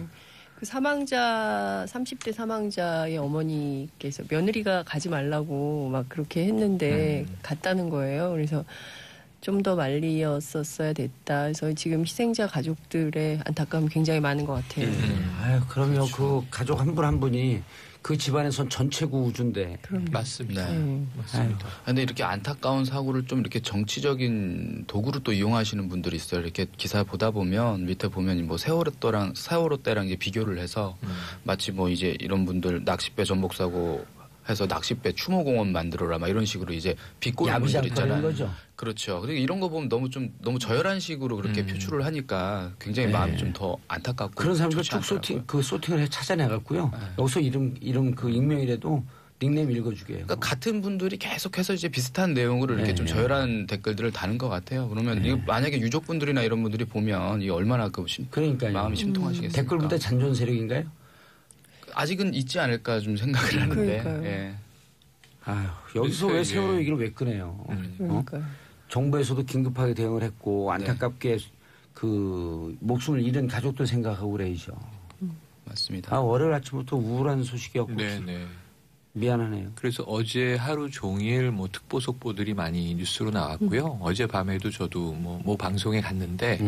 그 30대 사망자의 어머니께서 며느리가 가지 말라고 막 그렇게 했는데 갔다는 거예요. 그래서 좀 더 말리었었어야 됐다. 그래서 지금 희생자 가족들의 안타까움이 굉장히 많은 것 같아요. 아유, 그러면 그 가족 한 분 한 분이 그 집안에선 전체 구주인데. 맞습니다. 맞습니다. 근데 이렇게 안타까운 사고를 좀 이렇게 정치적인 도구로 또 이용하시는 분들이 있어요. 이렇게 기사 보다 보면 밑에 보면 뭐 세월호 때랑 이제 비교를 해서 마치 뭐 이제 이런 분들 낚싯배 전복 사고 해서 낚싯배 추모공원 만들어라 막 이런 식으로 이제 비꼬는 분들 있잖아요. 거죠. 그렇죠. 그리고 이런 거 보면 너무 저열한 식으로 그렇게 표출을 하니까 굉장히 마음이 좀 더 안타깝고 그런 사람들 쭉 소팅을 해 찾아내갖고요. 여기서 이름 익명이라도 닉네임 읽어주게 해요. 그러니까 같은 분들이 계속해서 이제 비슷한 내용으로 이렇게 좀 저열한 댓글들을 다는 것 같아요. 그러면 이거 만약에 유족분들이나 이런 분들이 보면 이 얼마나 그러니까요. 마음이 심통하시겠습니까? 댓글보다 잔존 세력인가요? 아직은 있지 않을까 좀 생각을 하는데. 예. 아유, 여기서 왜 세월호 얘기를 왜 꺼내요? 그러니까요. 정부에서도 긴급하게 대응을 했고 안타깝게 목숨을 잃은 가족들 생각하고 그래야죠. 맞습니다. 월요일 아침부터 우울한 소식이었고 미안하네요. 그래서 어제 하루 종일 특보 속보들이 많이 뉴스로 나왔고요. 어젯밤에도 저도 뭐 방송에 갔는데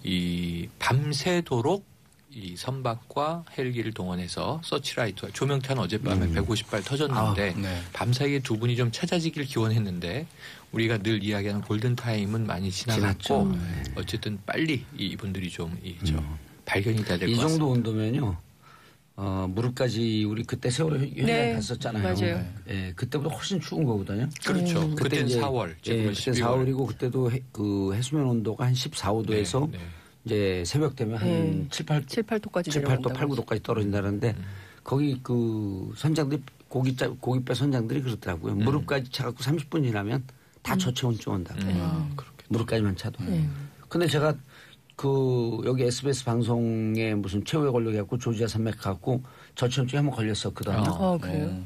이 밤새도록 이 선박과 헬기를 동원해서 서치라이트와 조명탄 어젯밤에 150발 터졌는데 밤사이에 두 분이 좀 찾아지길 기원했는데 우리가 늘 이야기하는 골든타임은 많이 지나갔고 어쨌든 빨리 이분들이 좀 발견이 돼야 될 것 같습니다. 이 정도 온도면요. 무릎까지 우리 그때 세월호 현장 갔었잖아요. 맞아요. 예, 그때보다 훨씬 추운 거거든요. 그렇죠. 그때는 4월. 그때 4월이고 그때도 해수면 온도가 한 14~15도에서 이제 새벽 되면 한 7, 8도까지 7, 8도, 8, 9도까지 떨어진다는데 거기 선장들이 고깃배 선장들이 그렇더라고요. 무릎까지 차갖고 30분 지나면 다 저체온증 온다고. 무릎까지만 차도. 근데 제가 여기 SBS 방송에 무슨 최후에 걸려갖고 조지아 산맥 갖고 저체온증에 한번 걸렸었거든요. 그래요?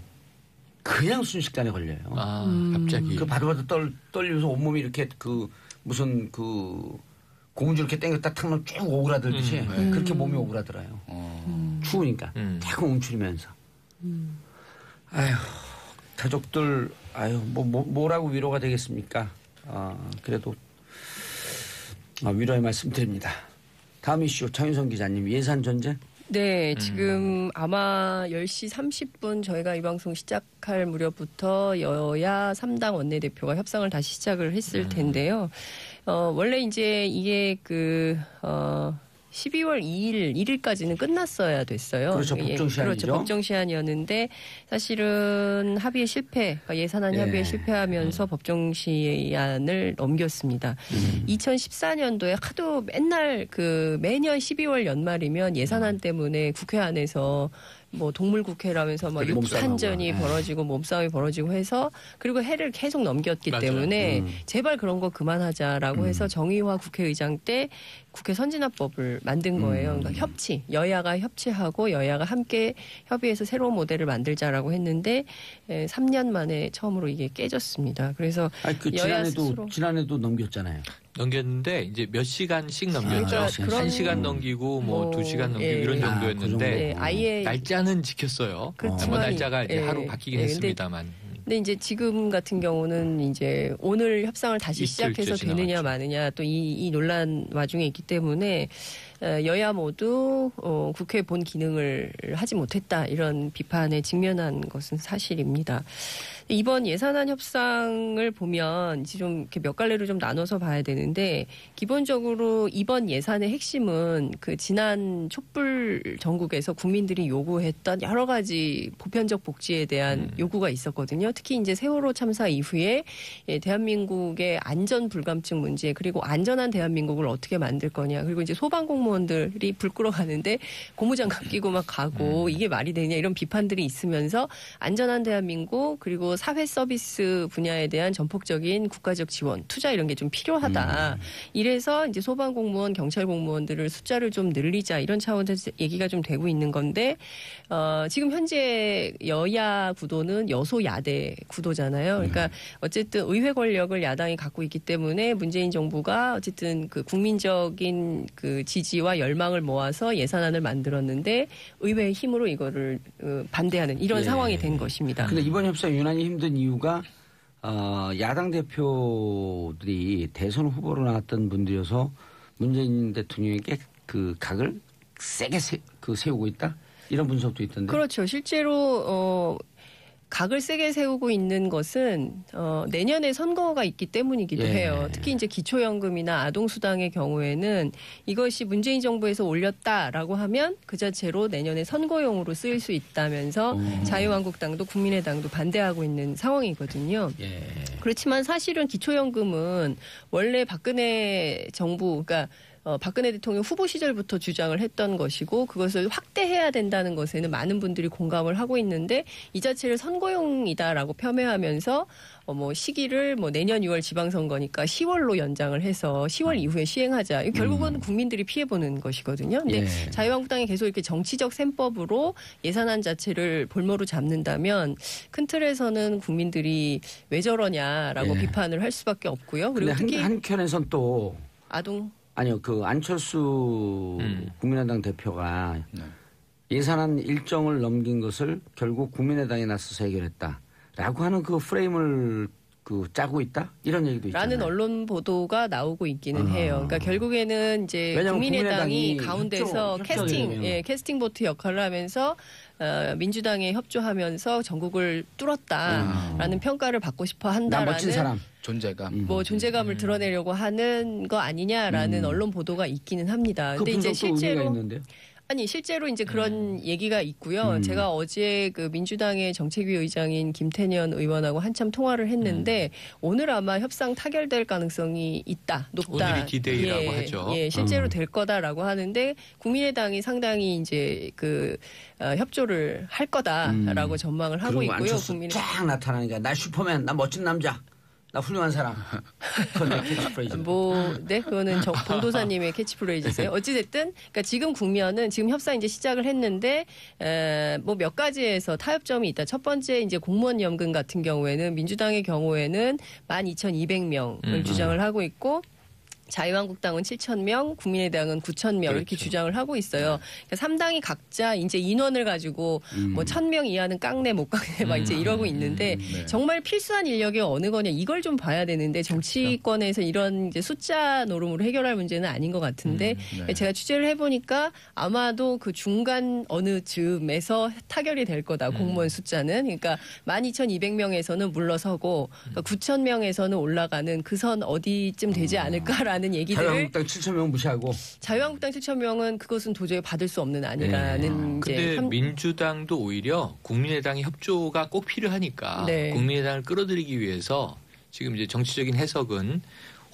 그냥 순식간에 걸려요. 갑자기. 바들바들 떨리면서 온몸이 이렇게 무슨 고무줄 이렇게 땡겼다 탁 놓으면 쭉 오그라들듯이 그렇게 몸이 오그라들어요. 추우니까 탁 움츠리면서. 아휴, 가족들 뭐라고 위로가 되겠습니까? 그래도 위로의 말씀드립니다. 다음 이슈 장윤성 기자님, 예산 전쟁? 네, 지금 아마 10시 30분 저희가 이 방송 시작할 무렵부터 여야 3당 원내대표가 협상을 다시 시작을 했을 텐데요. 원래 이제 이게 12월 1일까지는 끝났어야 됐어요. 그렇죠. 법정 시한이죠. 그렇죠. 법정 시한이었는데 사실은 합의에 실패, 그러니까 예산안 합의에 실패하면서 법정 시한을 넘겼습니다. 2014년도에 하도 맨날 매년 12월 연말이면 예산안 때문에 국회 안에서 뭐 동물국회라면서 막 육탄전이 벌어지고 몸싸움이 벌어지고 해서 그리고 해를 계속 넘겼기 맞아요. 때문에 제발 그런 거 그만하자라고 해서 정의화 국회의장 때 국회 선진화법을 만든 거예요. 그러니까 여야가 협치하고 여야가 함께 협의해서 새로운 모델을 만들자라고 했는데 3년 만에 처음으로 이게 깨졌습니다. 그래서 여야 스스로 지난해도 넘겼잖아요. 넘겼는데 이제 몇 시간씩 넘겼죠. 그러니까 한 시간 넘기고 뭐 2시간 넘기고 이런 정도였는데 아예 날짜는 지켰어요. 그렇지만, 뭐 날짜가 이제 하루 바뀌긴 근데 했습니다만. 근데 이제 지금 같은 경우는 이제 오늘 협상을 다시 시작해서 되느냐 마느냐 또 이 논란 와중에 있기 때문에 여야 모두 국회 본 기능을 하지 못했다 이런 비판에 직면한 것은 사실입니다. 이번 예산안 협상을 보면 이제 좀 이렇게 몇 갈래로 좀 나눠서 봐야 되는데 기본적으로 이번 예산의 핵심은 지난 촛불 전국에서 국민들이 요구했던 여러 가지 보편적 복지에 대한 요구가 있었거든요. 특히 이제 세월호 참사 이후에 대한민국의 안전 불감증 문제 그리고 안전한 대한민국을 어떻게 만들 거냐 그리고 이제 소방공무원들이 불 끌어 가는데 고무장갑 끼고 막 가고 이게 말이 되냐 이런 비판들이 있으면서 안전한 대한민국 그리고 사회 서비스 분야에 대한 전폭적인 국가적 지원, 투자 이런 게 좀 필요하다. 이래서 이제 소방공무원, 경찰공무원들을 숫자를 좀 늘리자 이런 차원에서 얘기가 좀 되고 있는 건데 지금 현재 여야 구도는 여소야대 구도잖아요. 그러니까 어쨌든 의회 권력을 야당이 갖고 있기 때문에 문재인 정부가 어쨌든 국민적인 지지와 열망을 모아서 예산안을 만들었는데 의회의 힘으로 이거를 반대하는 이런 상황이 된 것입니다. 근데 이번 협상 유난히 힘든 이유가 야당 대표들이 대선 후보로 나왔던 분들이어서 문재인 대통령에게 각을 세게 세우고 있다? 이런 분석도 있던데. 그렇죠. 실제로 각을 세게 세우고 있는 것은 내년에 선거가 있기 때문이기도 해요. 특히 이제 기초연금이나 아동수당의 경우에는 이것이 문재인 정부에서 올렸다라고 하면 그 자체로 내년에 선거용으로 쓰일 수 있다면서 자유한국당도 국민의당도 반대하고 있는 상황이거든요. 그렇지만 사실은 기초연금은 원래 박근혜 정부, 그러니까 박근혜 대통령 후보 시절부터 주장을 했던 것이고 그것을 확대해야 된다는 것에는 많은 분들이 공감을 하고 있는데 이 자체를 선거용이다라고 폄훼하면서 시기를 내년 6월 지방선거니까 10월로 연장을 해서 10월 이후에 시행하자. 결국은 국민들이 피해보는 것이거든요. 근데 자유한국당이 계속 이렇게 정치적 셈법으로 예산안 자체를 볼모로 잡는다면 큰 틀에서는 국민들이 왜 저러냐라고 비판을 할 수밖에 없고요. 그리고 특히 한편에선 또 아니요, 안철수 국민의당 대표가 예산안 일정을 넘긴 것을 결국 국민의당에 나서서 해결했다라고 하는 프레임을 짜고 있다? 이런 얘기도 있잖아요. 라는 언론 보도가 나오고 있기는 해요. 그러니까 결국에는 이제 국민의당이 가운데서 캐스팅 보트 역할을 하면서 민주당에 협조하면서 전국을 뚫었다라는 평가를 받고 싶어 한다라는 멋진 사람. 존재감. 존재감을 드러내려고 하는 거 아니냐라는 언론 보도가 있기는 합니다. 근데 이제 실제로 실제로 이제 그런 얘기가 있고요. 제가 어제 민주당의 정책위 의장인 김태년 의원하고 한참 통화를 했는데 오늘 아마 협상 타결될 가능성이 높다. 오늘이 디데이라고 하죠. 실제로 될 거다라고 하는데 국민의당이 상당히 이제 협조를 할 거다라고 전망을 하고 있고요. 안철수 쫙 나타나니까 나 슈퍼맨, 나 멋진 남자. 나 훌륭한 사람. 그건 내 캐치프레이즈. 그거는 봉도사님의 캐치프레이즈세요. 어찌됐든, 그러니까 지금 국면은 지금 협상 이제 시작을 했는데, 몇 가지에서 타협점이 있다. 첫 번째, 이제 공무원 연금 같은 경우에는 민주당의 경우에는 12,200명을 주장을 하고 있고, 자유한국당은 7,000명, 국민의당은 9,000명 이렇게 주장을 하고 있어요. 그러니까 3당이 각자 이제 인원을 가지고 1,000명 이하는 깡내 못 깡내 막 이제 이러고 있는데 정말 필수한 인력이 어느 거냐 이걸 좀 봐야 되는데 정치권에서 이런 이제 숫자 노름으로 해결할 문제는 아닌 것 같은데 제가 취재를 해보니까 아마도 중간 어느 즈음에서 타결이 될 거다. 공무원 숫자는. 그러니까 12,200명에서는 물러서고 9,000명에서는 올라가는 그 선 어디쯤 되지 않을까라는 라는 얘기들을 자유한국당 7천 명 무시하고 자유한국당 7천 명은 그것은 도저히 받을 수 없는 안이라는 근데 이제 민주당도 오히려 국민의당의 협조가 꼭 필요하니까 네. 국민의당을 끌어들이기 위해서 지금 이제 정치적인 해석은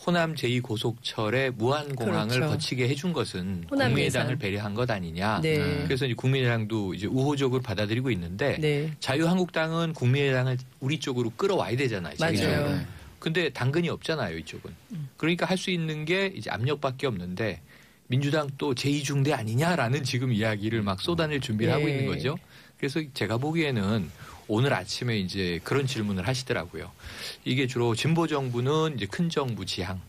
호남 제2고속철의 무한공항을 그렇죠. 거치게 해준 것은 호남 국민의당을 예산. 배려한 것 아니냐. 네. 그래서 이제 국민의당도 이제 우호적으로 받아들이고 있는데 네. 자유한국당은 국민의당을 우리 쪽으로 끌어와야 되잖아요. 자기 맞아요. 쪽으로. 근데 당근이 없잖아요, 이쪽은. 그러니까 할 수 있는 게 이제 압력밖에 없는데 민주당 또 제2중대 아니냐라는 지금 이야기를 막 쏟아낼 준비를 하고 네. 있는 거죠. 그래서 제가 보기에는 오늘 아침에 이제 그런 질문을 하시더라고요. 이게 주로 진보 정부는 이제 큰 정부 지향,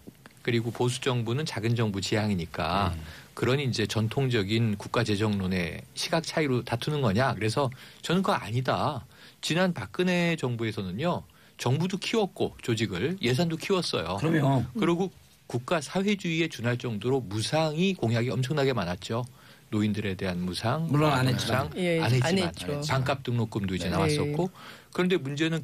그리고 보수 정부는 작은 정부 지향이니까 그런 이제 전통적인 국가 재정론의 시각 차이로 다투는 거냐. 그래서 저는 그거 아니다. 지난 박근혜 정부에서는요. 정부도 키웠고 조직을 예산도 키웠어요. 그러면 그리고 국가 사회주의에 준할 정도로 무상이 공약이 엄청나게 많았죠. 노인들에 대한 무상, 물론 안 무상 했지만. 예, 안 했지만 안 했죠. 반값 등록금도 이제 네. 나왔었고 그런데 문제는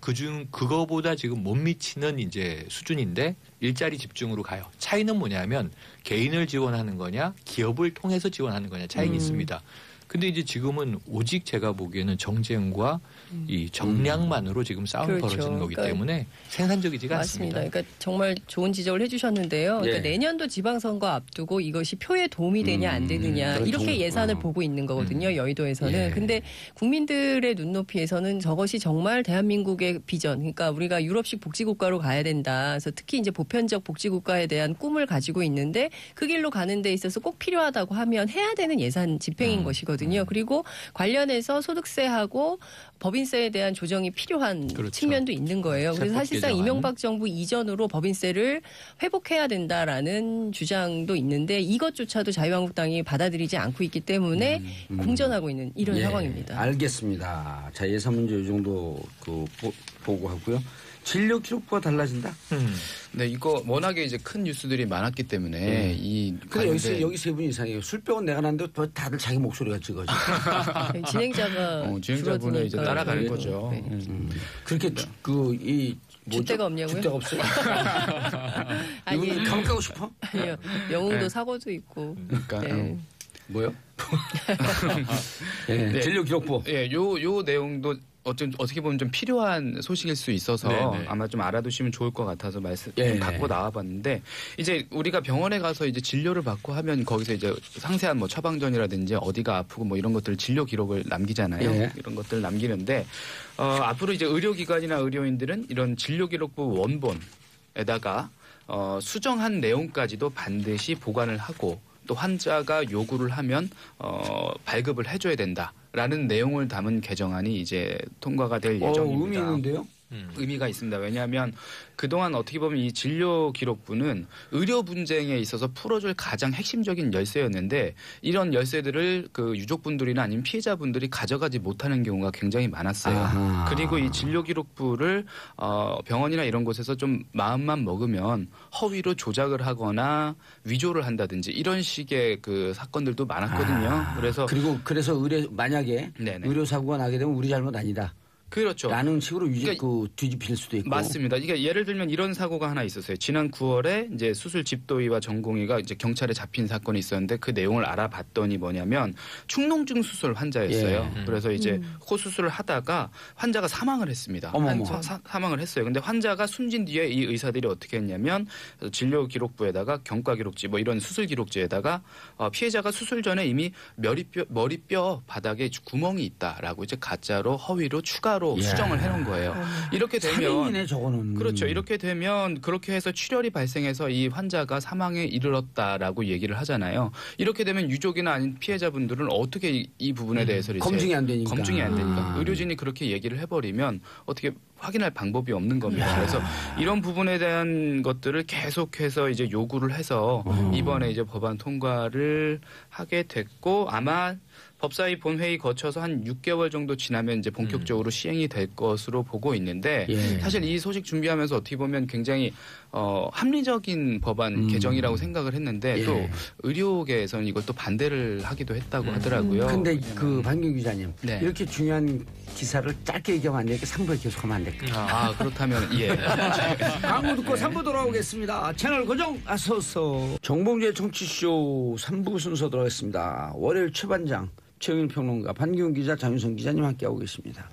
그거보다 지금 못 미치는 이제 수준인데 일자리 집중으로 가요. 차이는 뭐냐면 개인을 지원하는 거냐 기업을 통해서 지원하는 거냐 차이는 있습니다. 근데 이제 지금은 오직 제가 보기에는 정쟁과 이 정량만으로 지금 싸움이 그렇죠. 벌어지는 거기 그러니까 때문에 생산적이지가 맞습니다. 않습니다. 그러니까 정말 좋은 지적을 해주셨는데요. 예. 그러니까 내년도 지방선거 앞두고 이것이 표에 도움이 되냐 안 되느냐 그렇죠. 이렇게 예산을 보고 있는 거거든요. 여의도에서는. 예. 근데 국민들의 눈높이에서는 저것이 정말 대한민국의 비전. 그러니까 우리가 유럽식 복지국가로 가야 된다. 그래서 특히 이제 보편적 복지국가에 대한 꿈을 가지고 있는데 그 길로 가는 데 있어서 꼭 필요하다고 하면 해야 되는 예산 집행인 것이거든요. 그리고 관련해서 소득세하고 법인세에 대한 조정이 필요한 그렇죠. 측면도 있는 거예요. 그래서 세법 사실상 개정안. 이명박 정부 이전으로 법인세를 회복해야 된다라는 주장도 있는데 이것조차도 자유한국당이 받아들이지 않고 있기 때문에 공전하고 있는 이런 예, 상황입니다. 알겠습니다. 자, 예산 문제 이 정도 보고 하고요. 진료 기록부가 달라진다. 네, 이거 워낙에 이제 큰 뉴스들이 많았기 때문에 이 근데 관련된- 여기 세 분이 이상해요. 술병은 내가 났는데 다들 자기 목소리가 찍어져. 진행자가 진행자분을 이제 줄어드니까. 따라가는 네. 거죠. 네. 그렇게 줏대가 없냐고요? 줏대가 없어요? 아니, 이분 감옥 가고 싶어? 아니요. 영웅도 사고도 있고. 그러니까 네. 뭐요? 예, 진료 기록부. 예, 요 내용도 어떻게 보면 좀 필요한 소식일 수 있어서 네네. 아마 좀 알아두시면 좋을 것 같아서 말씀 예. 좀 갖고 나와봤는데 이제 우리가 병원에 가서 이제 진료를 받고 하면 거기서 이제 상세한 뭐 처방전이라든지 어디가 아프고 뭐 이런 것들 진료 기록을 남기잖아요. 예. 이런 것들 남기는데 앞으로 이제 의료기관이나 의료인들은 이런 진료 기록부 원본에다가 수정한 내용까지도 반드시 보관을 하고 또 환자가 요구를 하면 발급을 해줘야 된다라는 내용을 담은 개정안이 이제 통과가 될 예정입니다. 의미 있는데요? 의미가 있습니다. 왜냐하면 그동안 어떻게 보면 이 진료 기록부는 의료 분쟁에 있어서 풀어줄 가장 핵심적인 열쇠였는데 이런 열쇠들을 그 유족분들이나 아니면 피해자분들이 가져가지 못하는 경우가 굉장히 많았어요. 아하. 그리고 이 진료 기록부를 병원이나 이런 곳에서 좀 마음만 먹으면 허위로 조작을 하거나 위조를 한다든지 이런 식의 그 사건들도 많았거든요. 그래서 그래서 만약에 네네. 의료 사고가 나게 되면 우리 잘못 아니다. 그렇죠. 라는 식으로 그러니까 뒤집힐 수도 있고. 맞습니다. 그러니까 예를 들면 이런 사고가 하나 있었어요. 지난 9월에 이제 수술 집도의와 전공의가 이제 경찰에 잡힌 사건이 있었는데 그 내용을 알아봤더니 뭐냐면 축농증 수술 환자였어요. 예. 그래서 이제 코 수술을 하다가 환자가 사망을 했습니다. 어머머. 사망을 했어요. 근데 환자가 숨진 뒤에 이 의사들이 어떻게 했냐면 진료 기록부에다가 경과 기록지 뭐 이런 수술 기록지에다가 피해자가 수술 전에 이미 머리뼈 바닥에 구멍이 있다라고 이제 가짜로 허위로 추가로 수정을 해놓은 거예요. 이렇게 되면 살인이네 저거는. 그렇죠. 이렇게 되면 그렇게 해서 출혈이 발생해서 이 환자가 사망에 이르렀다라고 얘기를 하잖아요. 이렇게 되면 유족이나 아닌 피해자분들은 어떻게 이 부분에 대해서 이제 검증이 안 되니까. 검증이 안 되니까. 아. 의료진이 그렇게 얘기를 해버리면 어떻게 확인할 방법이 없는 겁니다. 그래서 이런 부분에 대한 것들을 계속해서 이제 요구를 해서 이번에 이제 법안 통과를 하게 됐고 아마 법사위 본회의 거쳐서 한 6개월 정도 지나면 이제 본격적으로 시행이 될 것으로 보고 있는데 예. 사실 이 소식 준비하면서 어떻게 보면 굉장히 합리적인 법안 개정이라고 생각을 했는데 예. 또 의료계에서는 이걸 또 반대를 하기도 했다고 하더라고요. 근데 그 박경 기자님 네. 이렇게 중요한 기사를 짧게 얘기하면 안 되니까 3부에 계속하면 안 될까? 아 그렇다면 예. 광고 듣고 3부 돌아오겠습니다. 채널 고정 어서서. 정봉주의 정치쇼 3부 순서 들어가겠습니다. 월요일 최반장 최영일 평론가 반기훈 기자 장윤성 기자님 함께하고 계십니다.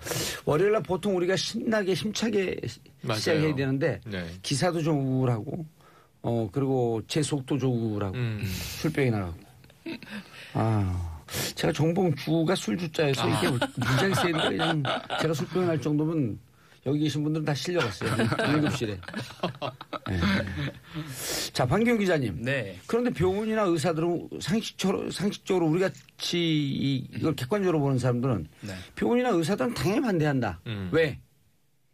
월요일날 보통 우리가 신나게 힘차게 맞아요. 시작해야 되는데 네. 기사도 좀 우울하고 그리고 제 속도 좀 우울하고 술병이 나가고 제가 정봉주가 술주자여서 이게 굉장히 세는데 그냥 제가 술병이 날 정도면 여기 계신 분들은 다 실려갔어요. 응급실에. 네. 자, 반기훈 기자님. 네. 그런데 병원이나 의사들은 상식적으로 우리 같이 이걸 객관적으로 보는 사람들은 네. 병원이나 의사들은 당연히 반대한다. 음. 왜?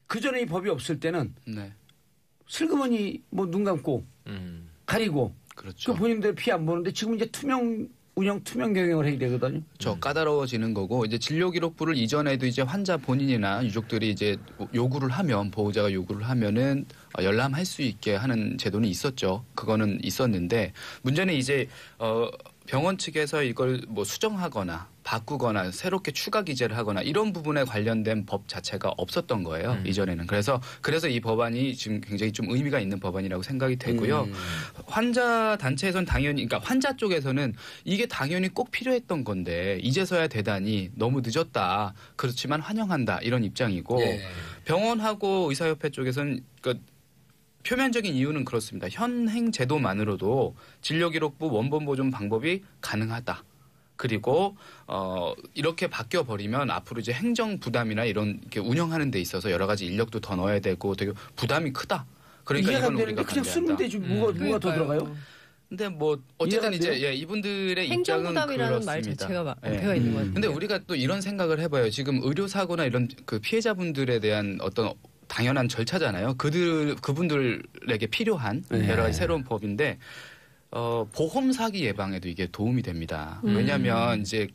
그 전에 이 법이 없을 때는 네. 슬그머니 뭐 눈 감고 가리고 그렇죠. 그 본인들 피 안 보는데 지금 이제 투명 경영을 해야 되거든요. 저 까다로워지는 거고 이제 진료 기록부를 이전에도 이제 환자 본인이나 유족들이 이제 요구를 하면 보호자가 요구를 하면은 열람할 수 있게 하는 제도는 있었죠. 그거는 있었는데 문제는 이제 병원 측에서 이걸 뭐 수정하거나 바꾸거나 새롭게 추가 기재를 하거나 이런 부분에 관련된 법 자체가 없었던 거예요. 이전에는. 그래서 이 법안이 지금 굉장히 좀 의미가 있는 법안이라고 생각이 되고요. 환자 단체에서는 당연히 그러니까 환자 쪽에서는 이게 당연히 꼭 필요했던 건데 이제서야 대단히 너무 늦었다. 그렇지만 환영한다. 이런 입장이고 병원하고 의사협회 쪽에서는 표면적인 이유는 그렇습니다. 현행 제도만으로도 진료기록부 원본 보존 방법이 가능하다. 그리고 이렇게 바뀌어 버리면 앞으로 이제 행정 부담이나 이런 이렇게 운영하는 데 있어서 여러 가지 인력도 더 넣어야 되고 되게 부담이 크다. 그러니까 이해가 안 이건 되는데 우리가 그냥 쓰면 반대한다. 되지 뭐가 더 들어가요? 근데 뭐 어쨌든 이해가 안 이제 이분들의 입장은 행정부담이라는 말 그렇습니다. 자체가 배어 있는 것 같아요. 근데 우리가 또 이런 생각을 해봐요. 지금 의료사고나 이런 그 피해자분들에 대한 어떤 당연한 절차잖아요. 그분들에게 필요한 여러 가지 새로운 법인데 보험 사기 예방에도 이게 도움이 됩니다. 왜냐하면 이제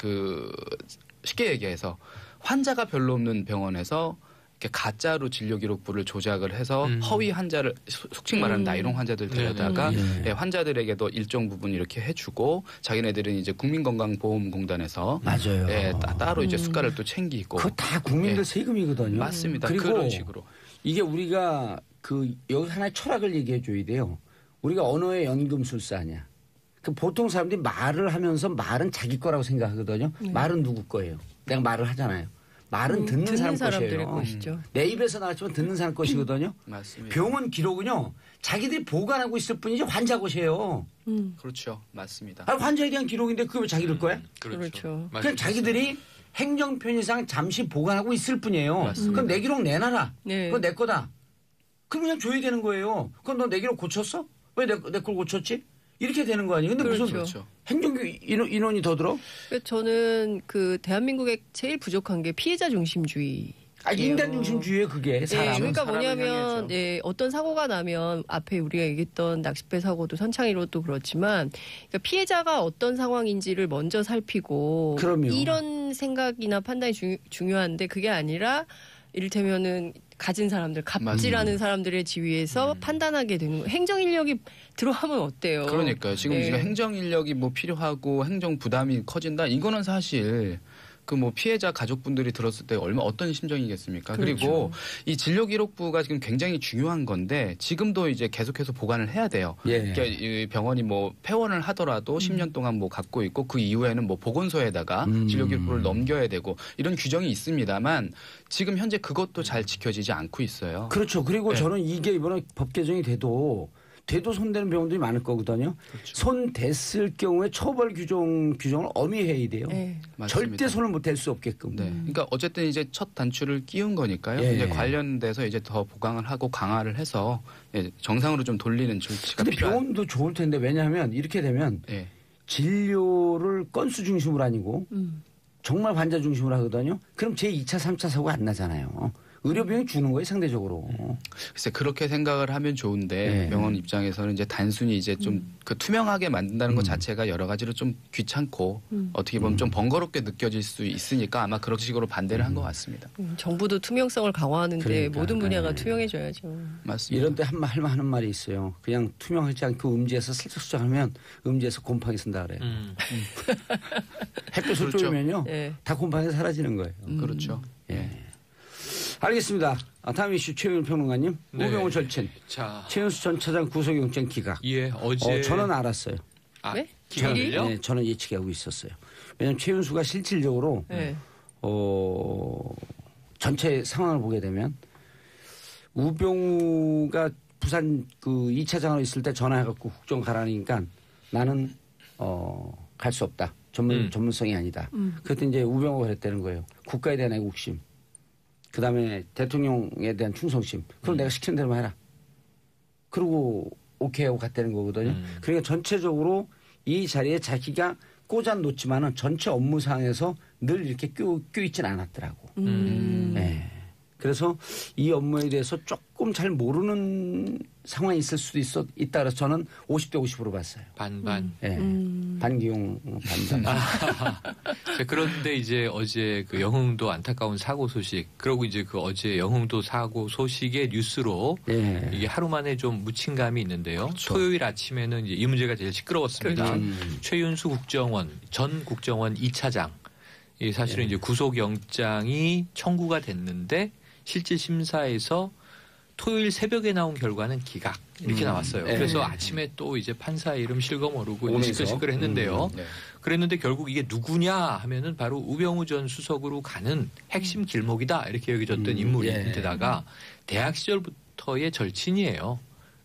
쉽게 얘기해서 환자가 별로 없는 병원에서 이렇게 가짜로 진료 기록부를 조작을 해서 허위 환자를 속칭 말하는 나이롱 환자들 데려다가 환자들에게도 일정 부분 이렇게 해주고 자기네들은 이제 국민건강보험공단에서 맞아요. 따로 이제 수가를 또 챙기고 그거 다 국민들 세금이거든요. 맞습니다. 그리고 그런 식으로. 이게 우리가 여기 하나의 철학을 얘기해 줘야 돼요. 우리가 언어의 연금술사냐. 보통 사람들이 말을 하면서 말은 자기 거라고 생각하거든요. 말은 누구 거예요? 내가 말을 하잖아요. 말은 듣는 사람 사람들의 것이에요. 것이죠. 내 입에서 나왔지만 듣는 사람 것이거든요. 맞습니다. 병원 기록은요. 자기들이 보관하고 있을 뿐이지 환자 것이에요. 그렇죠. 맞습니다. 환자에 대한 기록인데 그게 왜 자기들 거야? 그렇죠. 그냥 자기들이 행정 편의상 잠시 보관하고 있을 뿐이에요. 그럼 내 기록 내놔라. 네. 그건 내 거다. 그럼 그냥 줘야 되는 거예요. 그럼 너 내 기록 고쳤어? 왜 내 걸 고쳤지? 이렇게 되는 거 아니에요? 근데 무슨 그렇죠. 행정 인원이 더 들어? 저는 대한민국에 제일 부족한 게 피해자 중심주의. 인간 중심주의에 그게 사람. 그러니까 사람을 뭐냐면 어떤 사고가 나면 앞에 우리가 얘기했던 낚싯배 사고도 선창이로도 그렇지만 그러니까 피해자가 어떤 상황인지를 먼저 살피고 그럼요. 이런 생각이나 판단이 중요한데 그게 아니라 이를테면은 가진 사람들, 갑질하는 사람들의 지위에서 판단하게 되는 거예요. 행정 인력이 들어가면 어때요? 그러니까요. 지금 행정 인력이 뭐 필요하고 행정 부담이 커진다. 이거는 사실 피해자 가족분들이 들었을 때 어떤 심정이겠습니까? 그렇죠. 그리고 이 진료 기록부가 지금 굉장히 중요한 건데 지금도 이제 계속해서 보관을 해야 돼요. 그러니까 이 병원이 폐원을 하더라도 10년 동안 갖고 있고 그 이후에는 보건소에다가 진료 기록부를 넘겨야 되고 이런 규정이 있습니다만 지금 현재 그것도 잘 지켜지지 않고 있어요. 그렇죠. 그리고 저는 이게 이번에 법 개정이 돼도 손대는 병원들이 많을 거거든요. 그렇죠. 손 댔을 경우에 처벌 규정을 엄히해야 돼요. 네. 절대 손을 못 댈 수 없게끔. 네. 그러니까 어쨌든 이제 첫 단추를 끼운 거니까요. 이제 관련돼서 이제 더 보강을 하고 강화를 해서 정상으로 좀 돌리는 조치가 근데 필요한. 병원도 좋을 텐데 왜냐하면 이렇게 되면 진료를 건수 중심으로 아니고 정말 환자 중심으로 하거든요. 그럼 제2차, 3차 사고가 안 나잖아요. 의료비용이 주는 거예요, 상대적으로. 글쎄 그렇게 생각을 하면 좋은데 병원 입장에서는 이제 단순히 이제 좀 투명하게 만든다는 것 자체가 여러 가지로 좀 귀찮고 어떻게 보면 좀 번거롭게 느껴질 수 있으니까 아마 그런 식으로 반대를 한 것 같습니다. 정부도 투명성을 강화하는데 그러니까, 모든 분야가 투명해져야죠. 맞습니다. 이런 때 하는 말이 있어요. 그냥 투명하지 않고 음지에서 슬쩍 수정하면 음지에서 곰팡이 쓴다 그래요. 햇볕을 그렇죠. 쬐면요. 네. 다 곰팡이 사라지는 거예요. 그렇죠. 예. 알겠습니다. 다음 이슈 최윤 평론가님. 네. 우병우 절친. 자, 최윤수 전 차장 구속영장 기각. 예, 어제 저는 알았어요. 네? 기각을요? 네, 저는 예측하고 있었어요. 왜냐하면 최윤수가 실질적으로 네. 전체 상황을 보게 되면 우병우가 부산 그 2차 장으로 있을 때 전화해갖고 국정 가라니까 나는 갈 수 없다. 전문성이 아니다. 그때 이제 우병우가 그랬다는 거예요. 국가에 대한 애국심. 그다음에 대통령에 대한 충성심. 그럼 내가 시키는 대로만 해라. 그리고 오케이 하고 갔다는 거거든요. 그러니까 전체적으로 이 자리에 자기가 꽂아 놓지만은 전체 업무상에서 늘 이렇게 껴있진 않았더라고. 네. 그래서 이 업무에 대해서 조금 잘 모르는 상황이 있을 수도 있다 그래서 저는 50대 50으로 봤어요. 반반. 네. 반기용 반반. 자, 그런데 이제 어제 그 영흥도 안타까운 사고 소식, 그리고 이제 그 어제 영흥도 사고 소식의 뉴스로 예. 이게 하루 만에 좀 묻힌 감이 있는데요. 그렇죠. 토요일 아침에는 이제 이 문제가 제일 시끄러웠습니다. 최윤수 전 국정원 2차장. 이 사실은 이제 구속영장이 청구가 됐는데 실질 심사에서 토요일 새벽에 나온 결과는 기각 이렇게 나왔어요. 그래서 아침에 또 이제 판사 이름 실거 모르고 오면서. 시끌시끌했는데요. 네. 그랬는데 결국 이게 누구냐 하면은 바로 우병우 전 수석으로 가는 핵심 길목이다 이렇게 여겨졌던 인물인데다가 대학 시절부터의 절친이에요.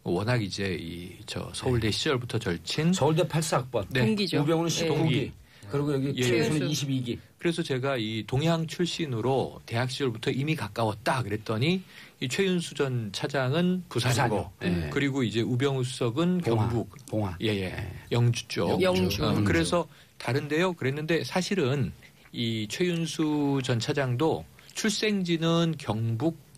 워낙 이제 저 서울대 시절부터 절친. 서울대 84학번. 네. 동기죠. 우병우는 19기. 그리고 여기 예. 최윤수는 22기. 그래서 제가 이 동양 출신으로 대학 시절부터 이미 가까웠다 그랬더니 이 최윤수 전 차장은 부산이고 부산이요. 그리고 이제 우병우 수석은 경북, 봉화. 예예, 영주 쪽. 영주. 그래서 다른데요. 그랬는데 사실은 이 최윤수 전 차장도 출생지는 경북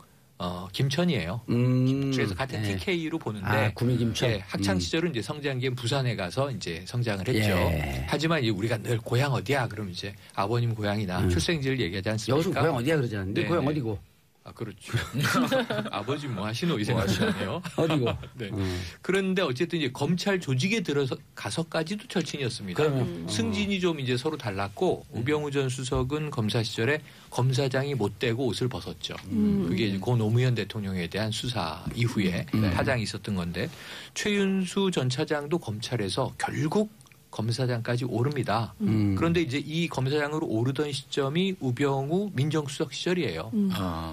김천이에요. 그래서 같은 네. TK로 보는데 구미 김천. 예, 학창 시절은 이제 성장기엔 부산에 가서 이제 성장을 했죠. 예. 하지만 이제 우리가 늘 고향 어디야? 그럼 이제 아버님 고향이나 출생지를 얘기하지 않습니까? 여기서 고향 어디야 그러지 않는데 네, 고향 네. 어디고? 아, 그렇죠. 아버지 뭐 하시노 이 생각이네요. 어디고? 네. 그런데 어쨌든 이제 검찰 조직에 들어서 가서까지도 절친이었습니다. 그러면 승진이 좀 이제 서로 달랐고 우병우 전 수석은 검사 시절에 검사장이 못 되고 옷을 벗었죠. 그게 이제 고 노무현 대통령에 대한 수사 이후에 파장이 있었던 건데 최윤수 전 차장도 검찰에서 결국 검사장까지 오릅니다. 그런데 이제 이 검사장으로 오르던 시점이 우병우 민정수석 시절이에요.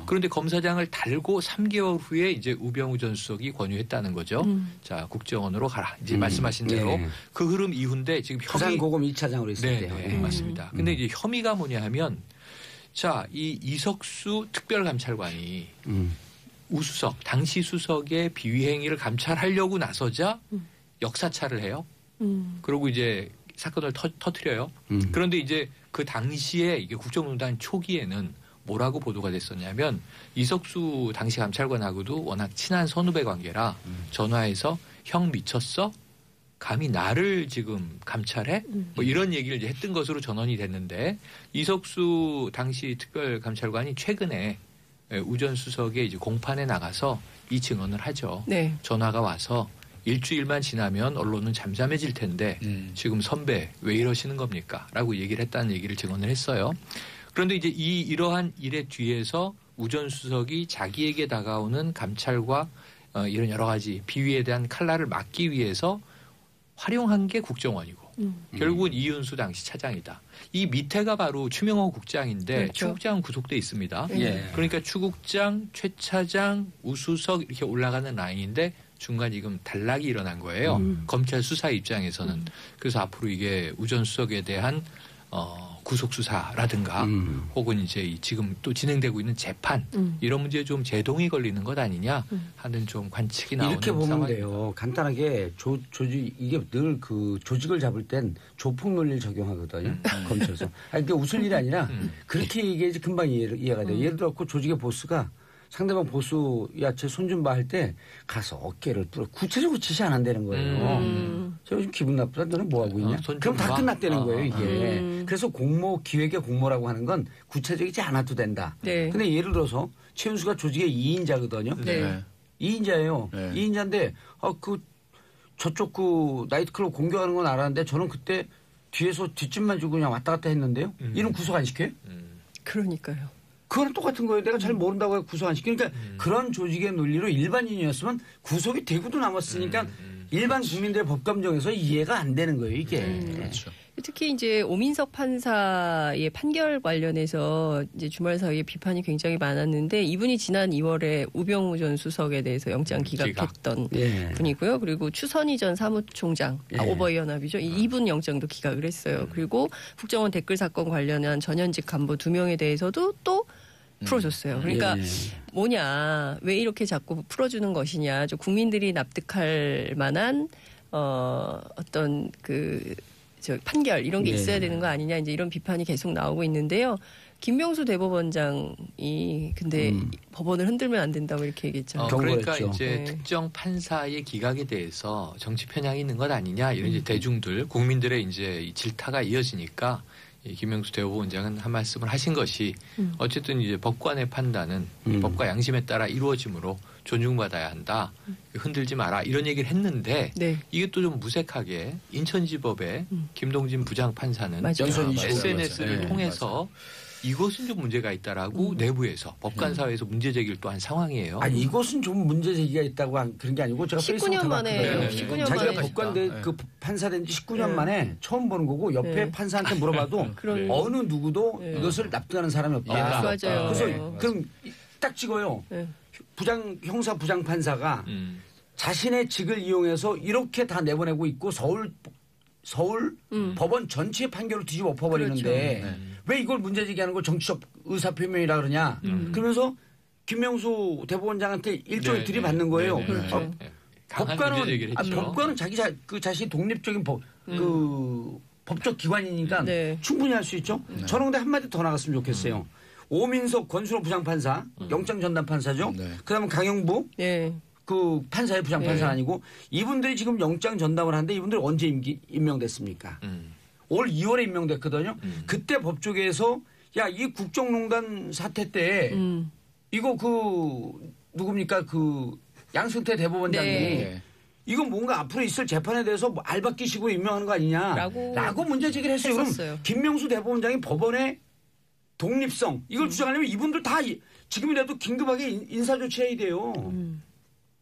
그런데 검사장을 달고 3개월 후에 이제 우병우 전 수석이 권유했다는 거죠. 자, 국정원으로 가라. 이제 말씀하신 대로 네. 그 흐름 이후인데 지금 부산 고검 2차장으로 있을 네, 때요. 네, 맞습니다. 근데 이제 혐의가 뭐냐 하면 자, 이 이석수 특별감찰관이 우수석, 당시 수석의 비위행위를 감찰하려고 나서자 역사차를 해요. 그리고 이제 사건을 터뜨려요. 그런데 이제 그 당시에 이게 국정농단 초기에는 뭐라고 보도가 됐었냐면 이석수 당시 감찰관하고도 워낙 친한 선후배 관계라 전화해서 형 미쳤어? 감히 나를 지금 감찰해? 뭐 이런 얘기를 이제 했던 것으로 전원이 됐는데 이석수 당시 특별감찰관이 최근에 우전 수석의 이제 공판에 나가서 이 증언을 하죠. 네. 전화가 와서 일주일만 지나면 언론은 잠잠해질 텐데 지금 선배 왜 이러시는 겁니까? 라고 얘기를 했다는 얘기를 증언을 했어요. 그런데 이제 이러한 일의 뒤에서 우 전 수석이 자기에게 다가오는 감찰과 이런 여러 가지 비위에 대한 칼날을 막기 위해서 활용한 게 국정원이고 결국은 이윤수 당시 차장이다. 이 밑에가 바로 추명호 국장인데 그렇죠. 추 국장은 구속돼 있습니다. 예. 그러니까 추 국장, 최 차장, 우수석 이렇게 올라가는 라인인데 중간 지금 단락이 일어난 거예요. 검찰 수사 입장에서는. 그래서 앞으로 이게 우 전 수석에 대한 구속 수사라든가 혹은 이제 지금 또 진행되고 있는 재판 이런 문제에 좀 제동이 걸리는 것 아니냐 하는 좀 관측이 나오는 이렇게 보면 상황입니다. 돼요. 간단하게 조직 이게 늘 그 조직을 잡을 땐 조폭 논리를 적용하거든요. 검찰에서. 아니, 그게 웃을 일이 아니라 그렇게 얘기해야지 금방 이해가 돼요. 예를 들어 그 조직의 보스가 상대방 보수 야 제 손 좀 봐 할 때 가서 어깨를 뚫어 구체적으로 지시 안 한다는 거예요. 저 요즘 기분 나쁘다. 너는 뭐 하고 있냐? 손 그럼 좀 다 봐. 끝났다는 거예요 이게. 그래서 기획의 공모라고 하는 건 구체적이지 않아도 된다. 네. 근데 예를 들어서 최윤수가 조직의 2인자거든요. 네. 2인자예요. 네. 2인자인데 저쪽 그 나이트클럽 공격하는 건 알았는데 저는 그때 뒤에서 뒷짐만 주고 그냥 왔다 갔다 했는데요. 이런 구속 안 시켜요? 그러니까요. 그거는 똑같은 거예요. 내가 잘 모른다고 해서 구속 안 시키니까 그러니까 그런 조직의 논리로 일반인이었으면 구속이 되고도 남았으니까 일반 국민들의 법감정에서 이해가 안 되는 거예요, 이게. 그렇죠. 특히 이제 오민석 판사의 판결 관련해서 이제 주말 사이에 비판이 굉장히 많았는데 이분이 지난 2월에 우병우 전 수석에 대해서 영장 기각했던 예. 분이고요. 그리고 추선희 전 사무총장, 예. 오버이연합이죠. 이분 영장도 기각을 했어요. 그리고 국정원 댓글 사건 관련한 전현직 간부 2명에 대해서도 또 풀어줬어요. 그러니까 예. 뭐냐, 왜 이렇게 자꾸 풀어주는 것이냐, 좀 국민들이 납득할 만한 어떤 판결 이런 게 있어야 되는 거 아니냐 이제 이런 비판이 계속 나오고 있는데요. 김명수 대법원장이 근데 법원을 흔들면 안 된다고 이렇게 얘기했잖아요. 그러니까 경고했죠. 이제 네. 특정 판사의 기각에 대해서 정치 편향이 있는 것 아니냐 이런 이제 대중들 국민들의 이제 이 질타가 이어지니까 이 김명수 대법원장은 한 말씀을 하신 것이 어쨌든 이제 법관의 판단은 법과 양심에 따라 이루어지므로 존중받아야 한다. 흔들지 마라 이런 얘기를 했는데 네. 이게 또 좀 무색하게 인천지법의 김동진 부장판사는 맞아요. SNS를 맞아요. 통해서 이것은 좀 문제가 있다라고 내부에서 법관사회에서 문제 제기를 또 한 상황이에요. 아니 이것은 좀 문제 제기가 있다고 그런 게 아니고 제가 19년 만에 네. 19년 자기가 만에 법관 그 판사 된 지 19년 네. 만에 처음 보는 거고 옆에 네. 판사한테 물어봐도 그런 어느 누구도 네. 이것을 납득하는 사람이 없다. 맞아요. 그래서 네. 그럼 딱 찍어요. 네. 형사 부장 판사가 자신의 직을 이용해서 이렇게 다 내보내고 있고 서울 법원 전체 판결을 뒤집어 엎어버리는데 그렇죠. 왜 이걸 문제 제기하는 걸 정치적 의사표명이라 그러냐. 그러면서 김명수 대법원장한테 일종의 네, 들이받는 거예요. 네, 네, 그렇죠. 네, 네. 강한 문제 제기를 했죠. 법관은 자신이 독립적인 법적 기관이니까 네. 충분히 할 수 있죠. 저는 근데 한마디 더 나갔으면 좋겠어요. 오민석 권순호 부장판사, 영장 전담 판사죠. 네. 그다음에 강영부 네. 그 판사의 부장판사 네. 아니고 이분들이 지금 영장 전담을 하는데 이분들 언제 임명됐습니까? 올 2월에 임명됐거든요. 그때 법조계에서 야, 이 국정농단 사태 때 이거 누굽니까 양승태 대법원장이 네. 이거 뭔가 앞으로 있을 재판에 대해서 뭐 알박기식으로 임명하는 거 아니냐라고 문제 제기를 했어요. 했었어요. 그럼 김명수 대법원장이 법원의 독립성 이걸 주장하려면 이분들 다 지금이라도 긴급하게 인사조치해야 돼요.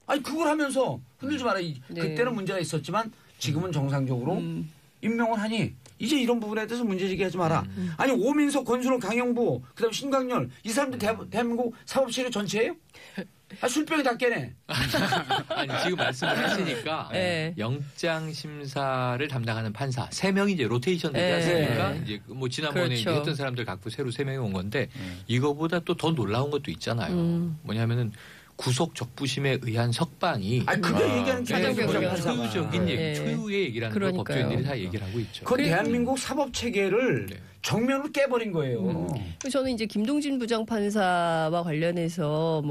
아니 그걸 하면서 흔들지 마라. 네. 그때는 문제가 있었지만 지금은 정상적으로 임명을 하니 이제 이런 부분에 대해서 문제 제기하지 마라. 아니 오민석, 권순호, 강영부 그다음 신광열 이 사람들 대한민국 사법시계 전체예요? 술병이 다 깨네. 아니, 지금 말씀을 하시니까 네. 영장 심사를 담당하는 판사 3명이 이제 로테이션 되지 네. 않습니까? 네. 이제 뭐 지난번에 그렇죠. 이제 했던 사람들 갖고 새로 3명이 온 건데 이거보다 또 더 놀라운 것도 있잖아요. 뭐냐면은 구속 적부심에 의한 석방이 아니 그게 얘기하는 최종병 판사가. 초유적인 얘기, 네. 초유의 얘기라는 걸 그러니까요. 법조인들이 다 얘기를 하고 있죠. 그건 대한민국 사법 체계를 네. 정면으로 깨버린 거예요. 저는 이제 김동진 부장판사와 관련해서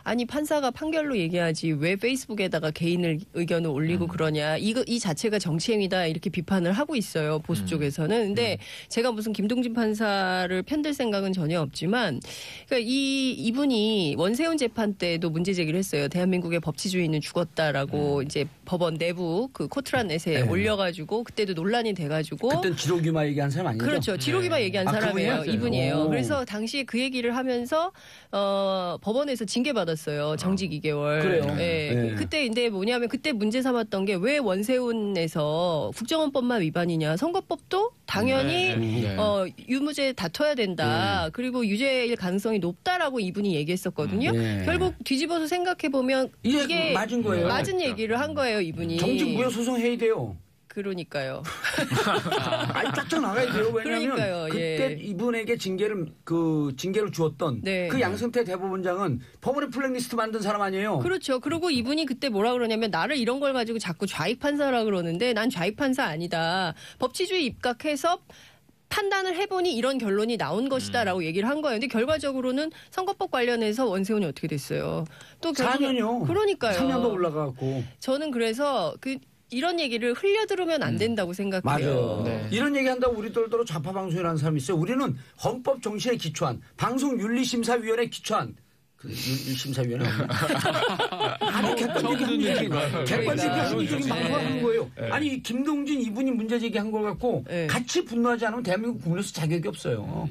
아니 판사가 판결로 얘기하지 왜 페이스북에다가 개인을 의견을 올리고 그러냐 이 자체가 정치행위다 이렇게 비판을 하고 있어요 보수 쪽에서는. 근데 제가 무슨 김동진 판사를 편들 생각은 전혀 없지만 그러니까 이분이 원세훈 재판 때도 문제 제기를 했어요. 대한민국의 법치주의는 죽었다라고 이제 법원 내부 그 코트란넷에 네. 올려가지고 그때도 논란이 돼가지고 그땐 지로기마 얘기한 사람 아니죠? 그렇죠. 지로기마 얘기한 아, 사람이에요. 그분이요? 이분이에요. 오. 그래서 당시에 그 얘기를 하면서 법원에서 징계받았어요. 정직 2개월. 그래요? 예. 네. 그때 근데 뭐냐면 그때 문제 삼았던 게 왜 원세훈에서 국정원법만 위반이냐. 선거법도 당연히 네. 유무죄 다퉈야 된다. 그리고 유죄일 가능성이 높다라고 이분이 얘기했었거든요. 네. 결국 뒤집어서 생각해 보면 이게 이게 맞은 거예요. 맞은 얘기를 한 거예요, 이분이. 정직 무효 소송 해야 돼요. 그러니까요. 아니 쫙쫙 나가야 돼요. 왜냐하면 그러니까요, 그때 예. 이분에게 징계를 주었던 네. 그 양승태 대법원장은 법원의 블랙리스트 만든 사람 아니에요. 그렇죠. 그리고 이분이 그때 뭐라 그러냐면 나를 이런 걸 가지고 자꾸 좌익 판사라 그러는데 난 좌익 판사 아니다. 법치주의 입각해서 판단을 해보니 이런 결론이 나온 것이다라고 얘기를 한 거예요. 근데 결과적으로는 선거법 관련해서 원세훈이 어떻게 됐어요? 또 4년이요. 그러니까요. 3년도 올라가고. 저는 그래서 이런 얘기를 흘려들으면 안 된다고 생각해요. 맞아요. 네. 이런 얘기한다고 우리들도 좌파 방송이라는 사람이 있어요. 우리는 헌법 정신에 기초한 방송윤리심사위원회에 기초한 그 심사위원회 아주 객관적인 얘기, 객관적인 합리적인 방송을 하는 거예요. 아니 김동준 이분이 문제 제기한 걸 갖고 같이 분노하지 않으면 대한민국 국내에서 자격이 없어요.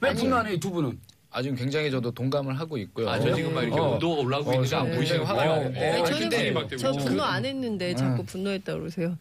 왜 분노하네요 두 분은? 아주 굉장히 저도 동감을 하고 있고요. 저 지금 막 이렇게 온도가 올라오고 있는 거 안 보이시는 화가 나요. 저는 저 분노 안 했는데 자꾸 분노했다 그러세요.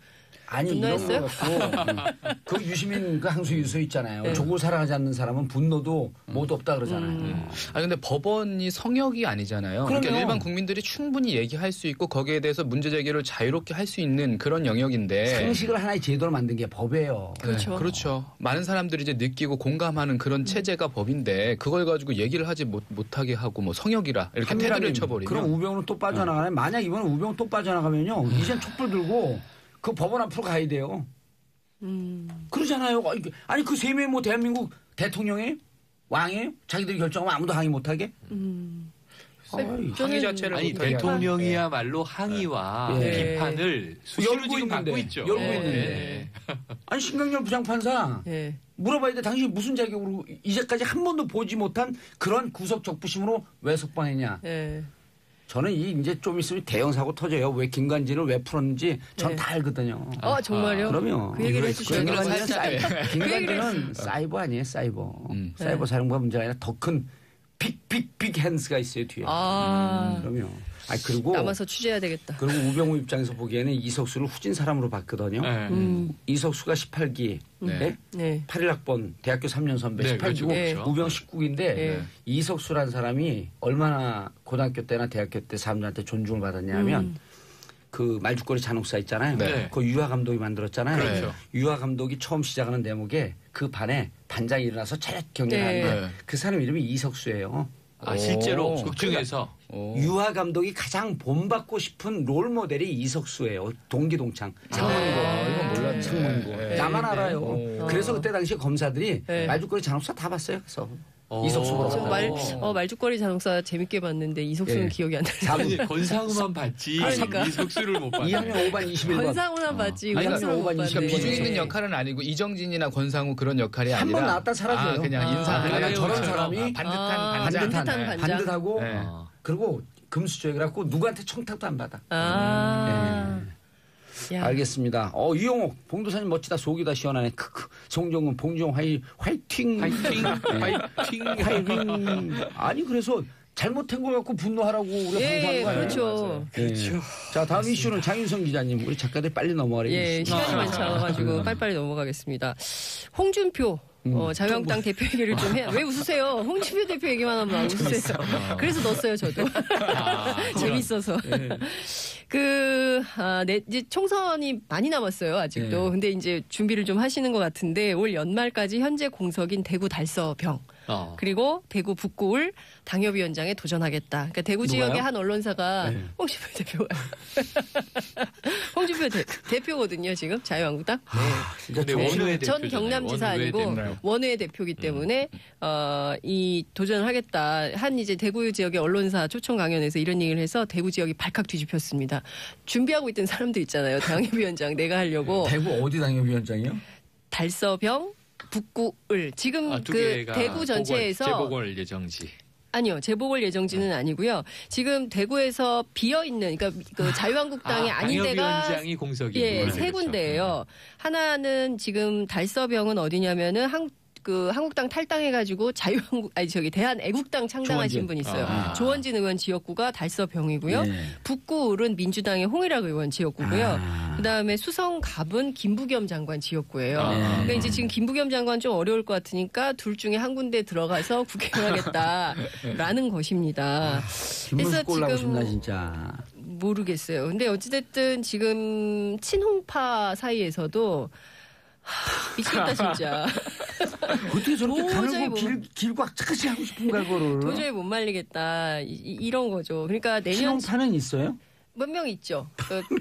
아니 분노했어요? 이런 거 갖고 그 유시민 그 항소 유서 있잖아요. 족을 사랑하지 않는 사람은 분노도 모두 없다 그러잖아요. 아 근데 법원이 성역이 아니잖아요. 그러니까 그럼요. 일반 국민들이 충분히 얘기할 수 있고 거기에 대해서 문제 제기를 자유롭게 할 수 있는 그런 영역인데 상식을 하나의 제도로 만든 게 법이에요. 그렇죠. 그렇죠. 많은 사람들이 이제 느끼고 공감하는 그런 체제가 법인데 그걸 가지고 얘기를 하지 못하게 하고 뭐 성역이라 이렇게 테두리를 쳐버리면 그럼 우병우는 또 빠져나가네. 만약 이번에 우병우 또 빠져나가면요. 이젠 촛불 들고 그 법원 앞으로 가야 돼요. 그러잖아요. 아니 그 세 명이 뭐 대한민국 대통령이에요? 왕이에요? 자기들이 결정하면 아무도 항의 못하게? 항의 자체를 아니 못하게 대통령이야말로 항의와 네. 비판을 수시로 열고 지금 있는데, 받고 있죠. 열고 네. 있는데. 아니 신강렬 부장판사 예. 물어봐야 돼. 당신이 무슨 자격으로 이제까지 한 번도 보지 못한 그런 구속 적부심으로 왜 석방했냐? 예. 저는 이제 좀 있으면 대형 사고 터져요. 왜 김관진을 왜 풀었는지 전 다 알거든요. 정말요? 그럼요. 그 얘기를 해주셔야 돼요. 김관진은 사이버 아니에요. 사이버. 사이버 사령부가 문제가 아니라 더 큰 빅 핸스가 있어요 뒤에. 그럼요. 그리고 남아서 취재해야 되겠다. 그리고 우병우 입장에서 보기에는 이석수를 후진 사람으로 봤거든요. 이석수가 18기, 네. 81학번 대학교 3년 선배, 네, 18기고 그렇죠, 그렇죠. 우병우 19기인데 이석수라는 사람이 얼마나 고등학교 때나 대학교 때 사람들한테 존중을 받았냐면 그 말죽거리 잔혹사 있잖아요. 네. 그 유하 감독이 만들었잖아요. 그렇죠. 유하 감독이 처음 시작하는 대목에 그 반에 반장이 일어나서 차렷 경례하는데 그 사람 이름이 이석수예요. 실제로 극 중에서 유하 감독이 가장 본받고 싶은 롤 모델이 이석수예요. 동기동창. 창문고. 이건 몰랐네. 창문고. 나만 알아요. 그래서 그때 당시에 검사들이 말죽거리 잔혹사 다 봤어요. 그래서 이석수 보러 저 갔다고. 말죽거리 잔혹사 재밌게 봤는데 이석수는 예. 기억이 안 나요. 아니, 권상우만 봤지 그러니까. 이석수를 못 봤네. 2학년 5반 21번. 권상우만 봤지. 아니, 이석수는 못 5반 봤네. 21번. 비중 있는 역할은 아니고 이정진이나 권상우 그런 역할이 한 아니라 번 나왔다 사라져요. 그냥 인사 그래요? 저런 사람이 반듯한 반듯한 반장. 반듯하고 네. 그리고 금수저이라고 누구한테 청탁도 안 받아. 야. 알겠습니다. 이용옥 봉도사님 멋지다. 속이다 시원하네. 크크. 송정근 봉종 화이팅. 화이팅. 아니 그래서 잘못한 거 갖고 분노하라고 우리가 방송하는 거 아니에요? 그렇죠. 그렇죠. 자 다음 이슈는 장윤성 기자님. 우리 작가들 빨리 넘어가래요. 예, 시간이 많지 않아가지고 빨리빨리 넘어가겠습니다. 홍준표 자유한국당 대표 얘기를 좀 해요. 왜 웃으세요? 홍준표 대표 얘기만 하면 안 웃으세요. 그래서 넣었어요, 저도. 재밌어서. 이제 총선이 많이 남았어요, 아직도. 근데 이제 준비를 좀 하시는 것 같은데 올 연말까지 현재 공석인 대구 달서병. 그리고 대구 북구을 당협위원장에 도전하겠다. 그러니까 대구 누가요? 지역의 한 언론사가 홍준표 대표가 홍준표 대표거든요, 지금 자유한국당. 진짜 근데 정신- 원외 전 대표잖아요. 경남지사 원외 아니고 대표. 원외 대표기 때문에 이 도전을 하겠다. 한 이제 대구 지역의 언론사 초청 강연에서 이런 얘기를 해서 대구 지역이 발칵 뒤집혔습니다. 준비하고 있던 사람들 있잖아요. 당협위원장 내가 하려고 대구 어디 당협위원장이요? 달서병 북구을 지금 두 그 개가 대구 전체에서 재보궐 예정지. 아니요, 재보궐 예정지는 아니고요. 지금 대구에서 비어 있는 그러니까 그 자유한국당이 아닌 데가 당협위원장이 공석이 세 군데예요. 하나는 지금 달서병은 어디냐면은 한국당 탈당해가지고 대한애국당 창당하신 조원진. 분 있어요. 조원진 의원 지역구가 달서병이고요. 북구을은 민주당의 홍일학 의원 지역구고요. 그다음에 수성갑은 김부겸 장관 지역구예요. 그러니까 이제 지금 김부겸 장관 좀 어려울 것 같으니까 둘 중에 한 군데 들어가서 구경하겠다라는 것입니다. 김문수 꼴라고 지금 싶나 진짜. 모르겠어요. 근데 어찌됐든 지금 친홍파 사이에서도 미치겠다 진짜. 어떻게 저렇게 도저히 가늘고 길꽉 차까지 하고 싶은가 그거를. 도저히 못 말리겠다. 이런 거죠. 그러니까 내년 신혼파는 있어요? 몇 명 있죠.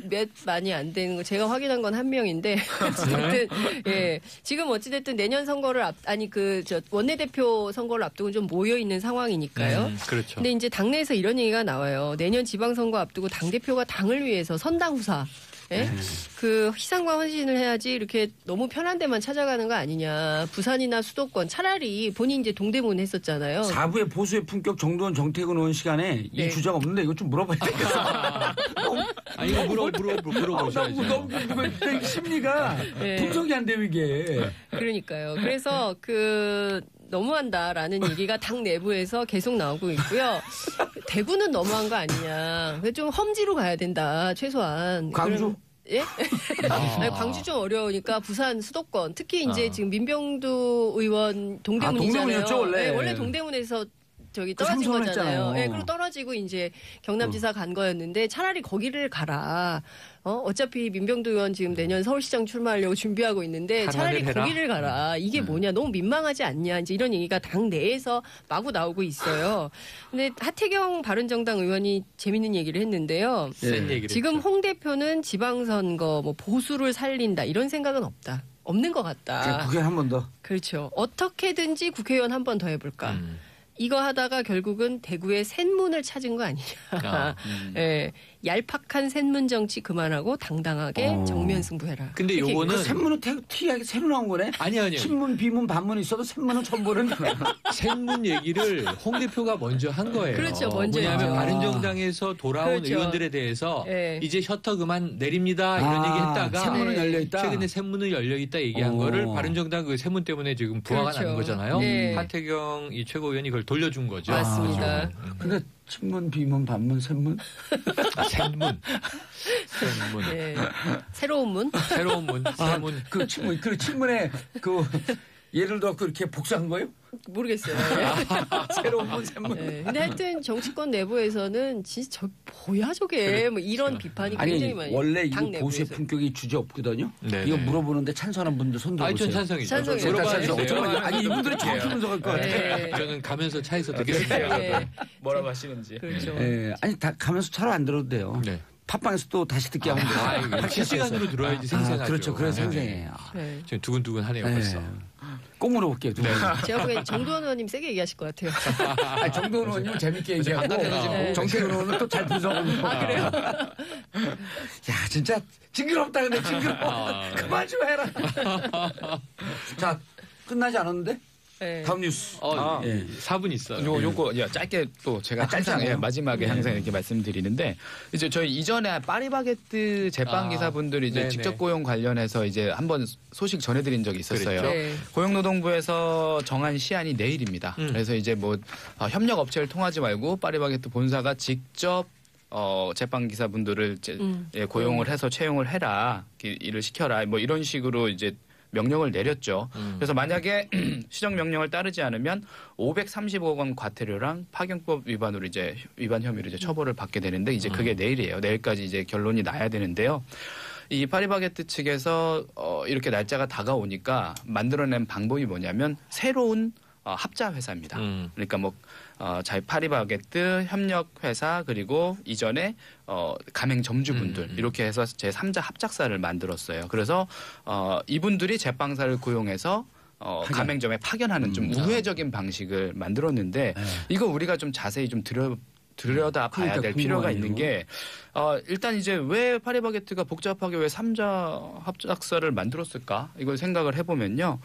몇 많이 안 되는 거 제가 확인한 건 한 명인데 어쨌든 예 지금 어찌됐든 내년 선거를 원내대표 선거를 앞두고 좀 모여 있는 상황이니까요. 그렇죠. 근데 이제 당내에서 이런 얘기가 나와요. 내년 지방선거 앞두고 당 대표가 당을 위해서 선당 후사. 예? 그 희생과 헌신을 해야지 이렇게 너무 편한 데만 찾아가는 거 아니냐. 부산이나 수도권 차라리 본인 이제 동대문 했었잖아요. 4부의 보수의 품격 정도원 정태근 의원 시간에 이 네. 주제가 없는데 이거 좀 물어봐야 되겠어. 이거 물어보셔야죠. 너무 궁금해. 심리가 네. 분석이 안 돼요 이게. 그러니까요. 그래서 너무한다라는 얘기가 당 내부에서 계속 나오고 있고요. 대구는 너무한 거 아니냐. 좀 험지로 가야 된다. 최소한. 광주? 예? 아니, 광주 좀 어려우니까 부산 수도권 특히 이제 지금 민병두 의원 동대문이잖아요. 동대문이었죠, 원래. 네, 원래 동대문에서 저기 그 떨어진 삼선을 거잖아요. 했잖아요. 네, 그리고 떨어지고 이제 경남지사 간 거였는데 차라리 거기를 가라. 어차피 민병두 의원 지금 내년 서울시장 출마하려고 준비하고 있는데 차라리 해라. 거기를 가라. 이게 뭐냐. 너무 민망하지 않냐. 이제 이런 얘기가 당 내에서 마구 나오고 있어요. 근데 하태경 바른정당 의원이 재밌는 얘기를 했는데요. 센 얘기를 지금 했죠. 홍 대표는 지방선거 뭐 보수를 살린다 이런 생각은 없다. 없는 것 같다. 국회 한 번 더. 그렇죠. 어떻게든지 국회의원 한 번 더 해볼까. 이거 하다가 결국은 대구의 센문을 찾은 거 아니냐. 예, 얄팍한 센문 정치 그만하고 당당하게 정면 승부해라. 근데 이렇게 요거는 그 샘문은 특이하게 새로 나온 거네. 아니요. 신문, 비문, 반문 있어도 샘문은 처음 보는 거야. 샘문 얘기를 홍 대표가 먼저 한 거예요. 그렇죠, 먼저 뭐냐면 했죠. 바른정당에서 돌아온 그렇죠. 의원들에 대해서 네. 이제 셔터 그만 내립니다 이런 얘기 했다가 샘문은 네. 열려 있다. 최근에 샘문은 열려 있다 얘기한 거를 바른정당 그 샘문 때문에 지금 부하가 그렇죠. 나는 거잖아요. 네. 하태경 이 최고위원이 그걸 돌려준 거죠. 맞습니다. 근데 친문, 비문, 반문, 샘문. 샘문. 예, 새로운 문. 새로운 문. 샘문. 그 친문, 그 친문에 그 예를 들어 이렇게 복사한 거예요? 모르겠어요. 새로운 문, 샘문. 네. 근데 하여튼 정치권 내부에서는 진짜 뭐야 저게 뭐 이런 비판이 굉장히 아니 많이 원래 이거 당 보수의 내부에서. 품격이 주제 없거든요. 네네. 이거 물어보는데 찬성하는 분들 손 아니, 전 들어보세요. 찬성이죠. 찬성이에요. 물어봐야 찬성. 돼요. 어쩌면 아니 이분들이 정확히 분석할 것 같아. 네. 저는 가면서 차에서 듣겠습니다. 네. 뭐라고 하시는지. 그렇죠. 예, 아니 다 가면서 차로 안 들어도 돼요. 네. 팟빵에서 또 다시 듣게 하면 돼요. 실시간으로 들어야지 생생하죠. 그렇죠. 그래서 네. 생생해요. 네. 지금 두근두근하네요 네. 벌써. 꼭 물어볼게요. 두 분. 제가 보기엔 정두원 의원님 세게 얘기하실 것 같아요. 아니, 정도원 의원님은 재밌게 얘기하고 네. 정태근 의원은 또 잘 분석하는 거. 아 그래요? 야 진짜 징그럽다 근데 징그러워. 그만 좀 해라. 자 끝나지 않았는데? 네. 다음 뉴스. 예. 4분 있어요. 요거 짧게 또 제가 항상 짧잖아요. 마지막에 항상 이렇게 말씀드리는데 이제 저희 이전에 파리바게뜨 제빵 기사분들이 이제 네네. 직접 고용 관련해서 이제 한번 소식 전해드린 적이 있었어요. 그랬죠. 네. 고용노동부에서 정한 시한이 내일입니다. 그래서 이제 뭐 협력 업체를 통하지 말고 파리바게뜨 본사가 직접 제빵 기사분들을 고용을 해서 채용을 해라, 일을 시켜라, 뭐 이런 식으로 이제 명령을 내렸죠. 그래서 만약에 시정 명령을 따르지 않으면 530억 원 과태료랑 파견법 위반으로 이제 위반 혐의로 이제 처벌을 받게 되는데 이제 그게 내일이에요. 내일까지 이제 결론이 나야 되는데요. 이 파리바게뜨 측에서 이렇게 날짜가 다가오니까 만들어낸 방법이 뭐냐면 새로운 합자 회사입니다. 그러니까 뭐 파리바게뜨 협력회사 그리고 이전에 가맹 점주분들 이렇게 해서 제3자 합작사를 만들었어요. 그래서 이분들이 제빵사를 고용해서 가맹점에 파견하는 좀 우회적인 방식을 만들었는데 이거 우리가 좀 자세히 좀 들여다 봐야 그러니까 될 필요가 궁금하네요. 있는 게 일단 이제 왜 파리바게뜨가 복잡하게 왜 3자 합작사를 만들었을까? 이걸 생각을 해보면요.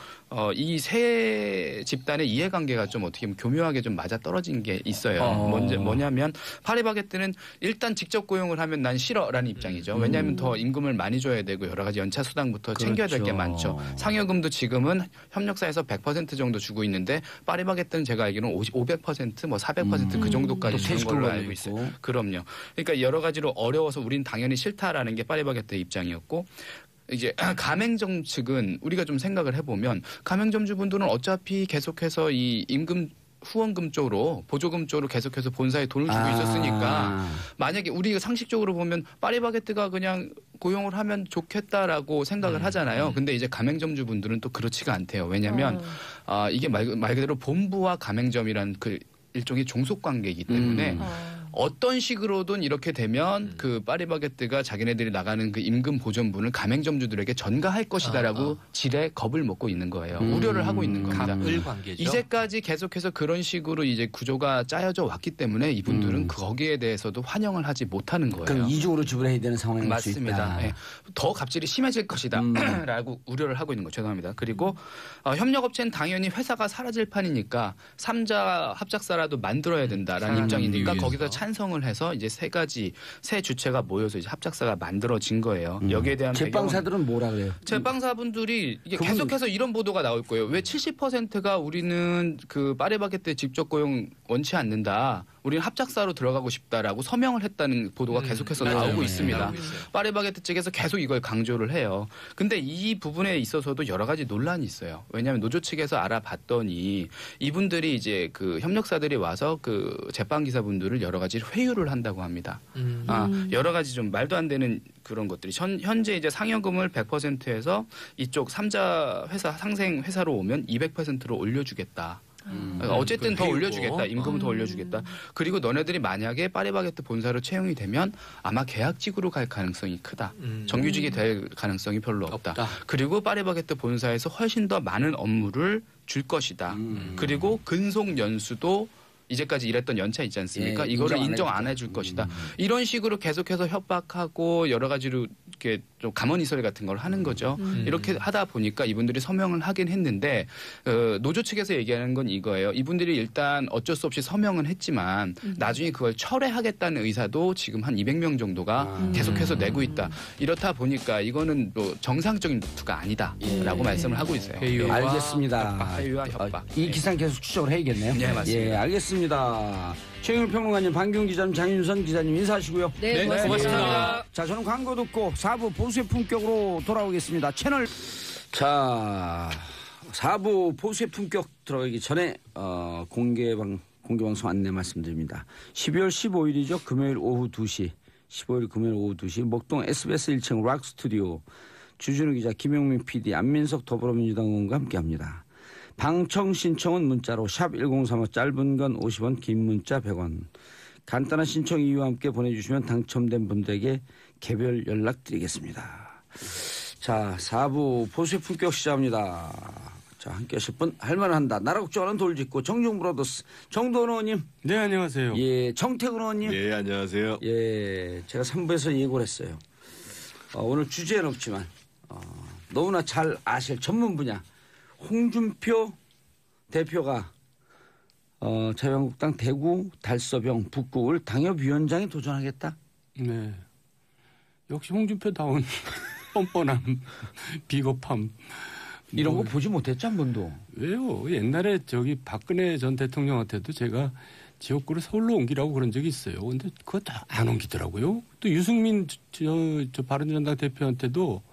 이 세 집단의 이해관계가 좀 어떻게 보면 교묘하게 좀 맞아떨어진 게 있어요. 뭐냐면 파리바게뜨는 일단 직접 고용을 하면 난 싫어라는 입장이죠. 왜냐하면 더 임금을 많이 줘야 되고 여러 가지 연차 수당부터 챙겨야 될 게 그렇죠. 많죠. 상여금도 지금은 협력사에서 100% 정도 주고 있는데 파리바게뜨는 제가 알기로는 500% 뭐 400%그 정도까지 주는 걸로 알고 있어요. 그럼요. 그러니까 여러 가지로 어려워서 우린 당연히 싫다라는 게 파리바게뜨의 입장이었고 이제 가맹점 측은 우리가 좀 생각을 해보면 가맹점주분들은 어차피 계속해서 이 임금 후원금 쪽으로 보조금 쪽으로 계속해서 본사에 돈을 주고 있었으니까 만약에 우리가 상식적으로 보면 파리바게뜨가 그냥 고용을 하면 좋겠다라고 생각을 하잖아요. 근데 이제 가맹점주분들은 또 그렇지가 않대요. 왜냐하면 이게 말 그대로 본부와 가맹점이란 그 일종의 종속 관계이기 때문에 어떤 식으로든 이렇게 되면 그 파리바게뜨가 자기네들이 나가는 그 임금 보전분을 가맹점주들에게 전가할 것이다라고 지레 겁을 먹고 있는 거예요. 우려를 하고 있는 겁니다. 갑을 관계죠. 이제까지 계속해서 그런 식으로 이제 구조가 짜여져 왔기 때문에 이분들은 거기에 대해서도 환영을 하지 못하는 거예요. 그럼 이중으로 지불해야 되는 상황이 올 수 있다. 맞습니다. 네. 더 갑질이 심해질 것이다라고 우려를 하고 있는 거 죄송합니다. 그리고 협력업체는 당연히 회사가 사라질 판이니까 3자 합작사라도 만들어야 된다라는 입장이니까 거기서 찬성을 해서 이제 세 주체가 모여서 이제 합작사가 만들어진 거예요. 여기에 대한 제빵사들은 뭐라 그래요? 제빵사분들이 이게 계속해서 이런 보도가 나올 거예요. 왜 70%가 우리는 그 파리바게뜨 직접 고용 원치 않는다. 우리는 합작사로 들어가고 싶다라고 서명을 했다는 보도가 계속해서 나오고 있습니다. 파리바게뜨 측에서 계속 이걸 강조를 해요. 근데 이 부분에 있어서도 여러 가지 논란이 있어요. 왜냐하면 노조 측에서 알아봤더니 이분들이 이제 그 협력사들이 와서 그 제빵 기사분들을 여러 가지 회유를 한다고 합니다. 여러 가지 좀 말도 안 되는 그런 것들이 현재 이제 상여금을 100%에서 이쪽 3자 회사 상생 회사로 오면 200%로 올려주겠다. 어쨌든 더 올려주겠다. 임금을 더 올려주겠다. 그리고 너네들이 만약에 파리바게뜨 본사로 채용이 되면 아마 계약직으로 갈 가능성이 크다. 정규직이 될 가능성이 별로 없다. 그리고 파리바게뜨 본사에서 훨씬 더 많은 업무를 줄 것이다. 그리고 근속 연수도 이제까지 일했던 연차 있지 않습니까? 이거를 인정 안 해줄 것이다. 이런 식으로 계속해서 협박하고 여러 가지로 이렇게 좀 가만히소리 같은 걸 하는 거죠. 이렇게 하다 보니까 이분들이 서명을 하긴 했는데 노조 측에서 얘기하는 건 이거예요. 이분들이 일단 어쩔 수 없이 서명은 했지만 나중에 그걸 철회하겠다는 의사도 지금 한 200명 정도가 계속해서 내고 있다. 이렇다 보니까 이거는 뭐 정상적인 루트가 아니다라고 말씀을 하고 있어요. 알겠습니다. 회유와 협박. 이 기사는 계속 추적을 해야겠네요. 네, 맞습니다. 예, 알겠습니다. 최영일 평론가님, 박기훈 기자님, 장윤선 기자님 인사하시고요. 네, 고맙습니다. 자, 저는 광고 듣고 4부 보수의 품격으로 돌아오겠습니다. 채널. 자, 4부 보수의 품격 들어가기 전에 공개방송 안내 말씀드립니다. 12월 15일이죠. 금요일 오후 2시. 15일 금요일 오후 2시 목동 SBS 1층 락 스튜디오 주준우 기자, 김용민 PD, 안민석 더불어민주당 의원과 함께합니다. 방청 신청은 문자로 샵 1035 짧은 건 50원 긴 문자 100원. 간단한 신청 이유와 함께 보내주시면 당첨된 분들에게 개별 연락드리겠습니다. 자, 4부 보수의 품격 시작합니다. 자, 함께 하실 분 할만한다. 나라 걱정하는 돌직구 정종 브라더스 정도원 의원님. 네, 안녕하세요. 예, 정태근 의원님. 네, 안녕하세요. 예, 제가 3부에서 예고를 했어요. 오늘 주제는 없지만 너무나 잘 아실 전문 분야 홍준표 대표가 자유한국당 대구 달서병 북구을 당협위원장에 도전하겠다. 네, 역시 홍준표다운 뻔뻔함, 비겁함 이런 거 보지 못했죠, 한 번도. 왜요? 옛날에 저기 박근혜 전 대통령한테도 제가 지역구를 서울로 옮기라고 그런 적이 있어요. 근데 그거 다 안 옮기더라고요. 또 유승민 저 바른정당 대표한테도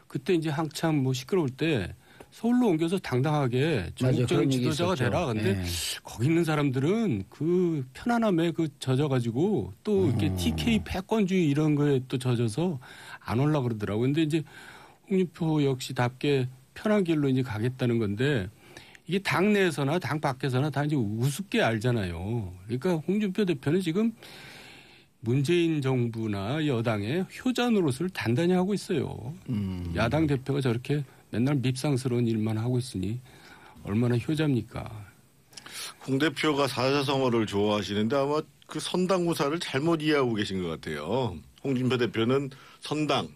그때 이제 한참 뭐 시끄러울 때 서울로 옮겨서 당당하게 전국적인 지도자가 되라. 근데 거기 있는 사람들은 그 편안함에 그 젖어가지고 또 이렇게 TK 패권주의 이런 거에 또 젖어서 안 올라 그러더라고요. 근데 이제 홍준표 역시답게 편한 길로 이제 가겠다는 건데 이게 당 내에서나 당 밖에서나 다 이제 우습게 알잖아요. 그러니까 홍준표 대표는 지금 문재인 정부나 여당의 효자 노릇을 단단히 하고 있어요. 야당 대표가 저렇게 맨날 밉상스러운 일만 하고 있으니 얼마나 효자입니까? 홍 대표가 사자성어를 좋아하시는데 아마 그 선당구사를 잘못 이해하고 계신 것 같아요. 홍준표 대표는 선당,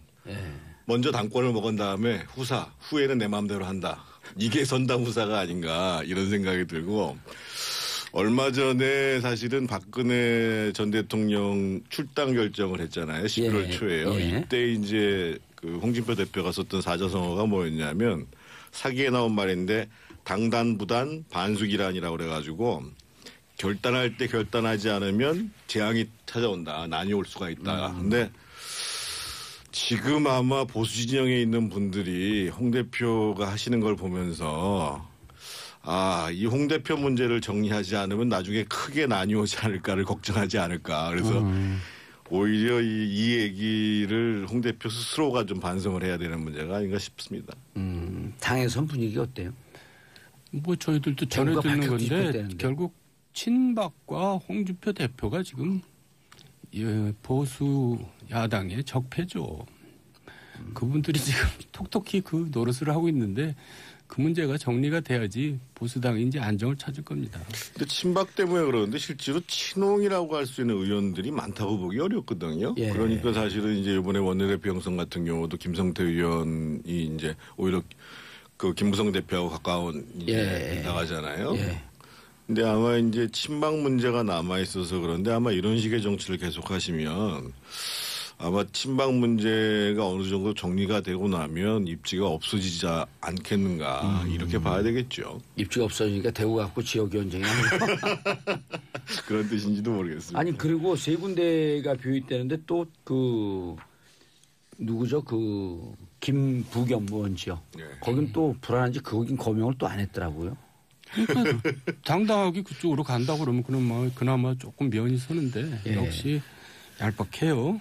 먼저 당권을 먹은 다음에 후사, 후에는 내 마음대로 한다. 이게 선당후사가 아닌가 이런 생각이 들고 얼마 전에 사실은 박근혜 전 대통령 출당 결정을 했잖아요. 11월 초에요. 이때 이제 그 홍준표 대표가 썼던 사자성어가 뭐였냐면 사기에 나온 말인데 당단부단 반수기란이라고 그래가지고 결단할 때 결단하지 않으면 재앙이 찾아온다. 난이 올 수가 있다. 근데 지금 아마 보수 진영에 있는 분들이 홍 대표가 하시는 걸 보면서 이 홍 대표 문제를 정리하지 않으면 나중에 크게 난이 오지 않을까를 걱정하지 않을까. 그래서 오히려 이 얘기를 홍 대표 스스로가 좀 반성을 해야 되는 문제가 아닌가 싶습니다. 당에선 분위기 어때요? 뭐 저희들도 전해 듣는 건데 결국 친박과 홍준표 대표가 지금 보수 야당의 적폐죠. 그분들이 지금 톡톡히 그 노릇을 하고 있는데 그 문제가 정리가 돼야지 보수당이 이제 안정을 찾을 겁니다. 근데 친박 때문에 그러는데 실제로 친홍이라고 할 수 있는 의원들이 많다고 보기 어렵거든요. 예. 그러니까 사실은 이제 이번에 원내대표 형성 같은 경우도 김성태 의원이 이제 오히려 그 김무성 대표하고 가까운 이제 나가잖아요. 예. 근데 아마 이제 친박 문제가 남아 있어서 그런데 아마 이런 식의 정치를 계속하시면 아마 친박 문제가 어느 정도 정리가 되고 나면 입지가 없어지지 않겠는가 이렇게 봐야 되겠죠. 입지가 없어지니까 대구 갖고 지역 위원장이 그런 뜻인지도 모르겠습니다. 아니 그리고 세 군데가 비어있다는데 또 그 누구죠 그 김부겸 의원지요. 네. 거긴 또 불안한지 거긴 거명을 또 안 했더라고요. 그러니까 당당하게 그쪽으로 간다고 그러면 그나마 조금 면이 서는데 예. 역시 얄팍해요.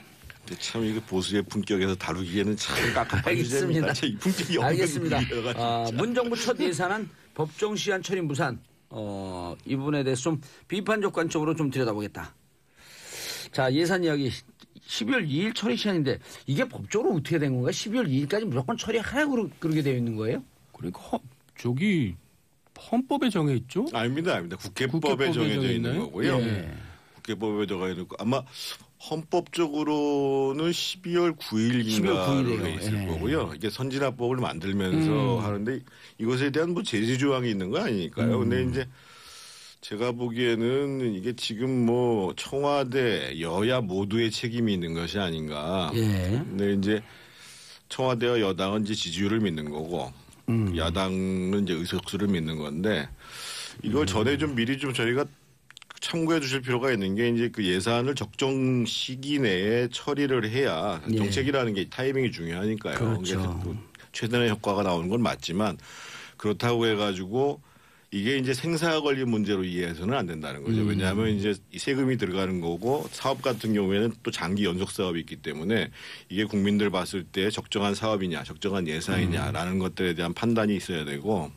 참 이거 보수의 품격에서 다루기에는 참 깝깝한 알겠습니다. 주제입니다. 이 품격이 없는 알겠습니다. 분이어가지고. 문정부 첫 예산안 법정 시한 처리 무산. 이 부분에 대해서 좀 비판적 관점으로 좀 들여다보겠다. 자 예산 이야기 12월 2일 처리 시한인데 이게 법적으로 어떻게 된 건가요? 12월 2일까지 무조건 처리하라고 그렇게 되어 있는 거예요? 그러니까 저기 헌법에 정해 있죠? 아닙니다. 국회법에 국회법에 정해져 정해 있는 있나요? 거고요. 예. 국회법에 정해져 있고 아마 헌법적으로는 12월 12월 9일인가로 9일 이에요. 돼 있을 예. 거고요. 이게 선진화법을 만들면서 하는데 이것에 대한 뭐 제재 조항이 있는 거 아니니까요. 근데 이제 제가 보기에는 이게 지금 뭐 청와대 여야 모두의 책임이 있는 것이 아닌가. 예. 근데 이제 청와대와 여당은 이제 지지율을 믿는 거고 야당은 이제 의석수를 믿는 건데 이걸 전에 좀 미리 좀 저희가 참고해 주실 필요가 있는 게 이제 그 예산을 적정 시기 내에 처리를 해야 예. 정책이라는 게 타이밍이 중요하니까요. 그렇죠. 그래서 또 최대한의 효과가 나오는 건 맞지만 그렇다고 해가지고 이게 이제 생사가 걸린 문제로 이해해서는 안 된다는 거죠. 왜냐하면 이제 이 세금이 들어가는 거고 사업 같은 경우에는 또 장기 연속 사업이 있기 때문에 이게 국민들 봤을 때 적정한 사업이냐, 적정한 예산이냐라는 것들에 대한 판단이 있어야 되고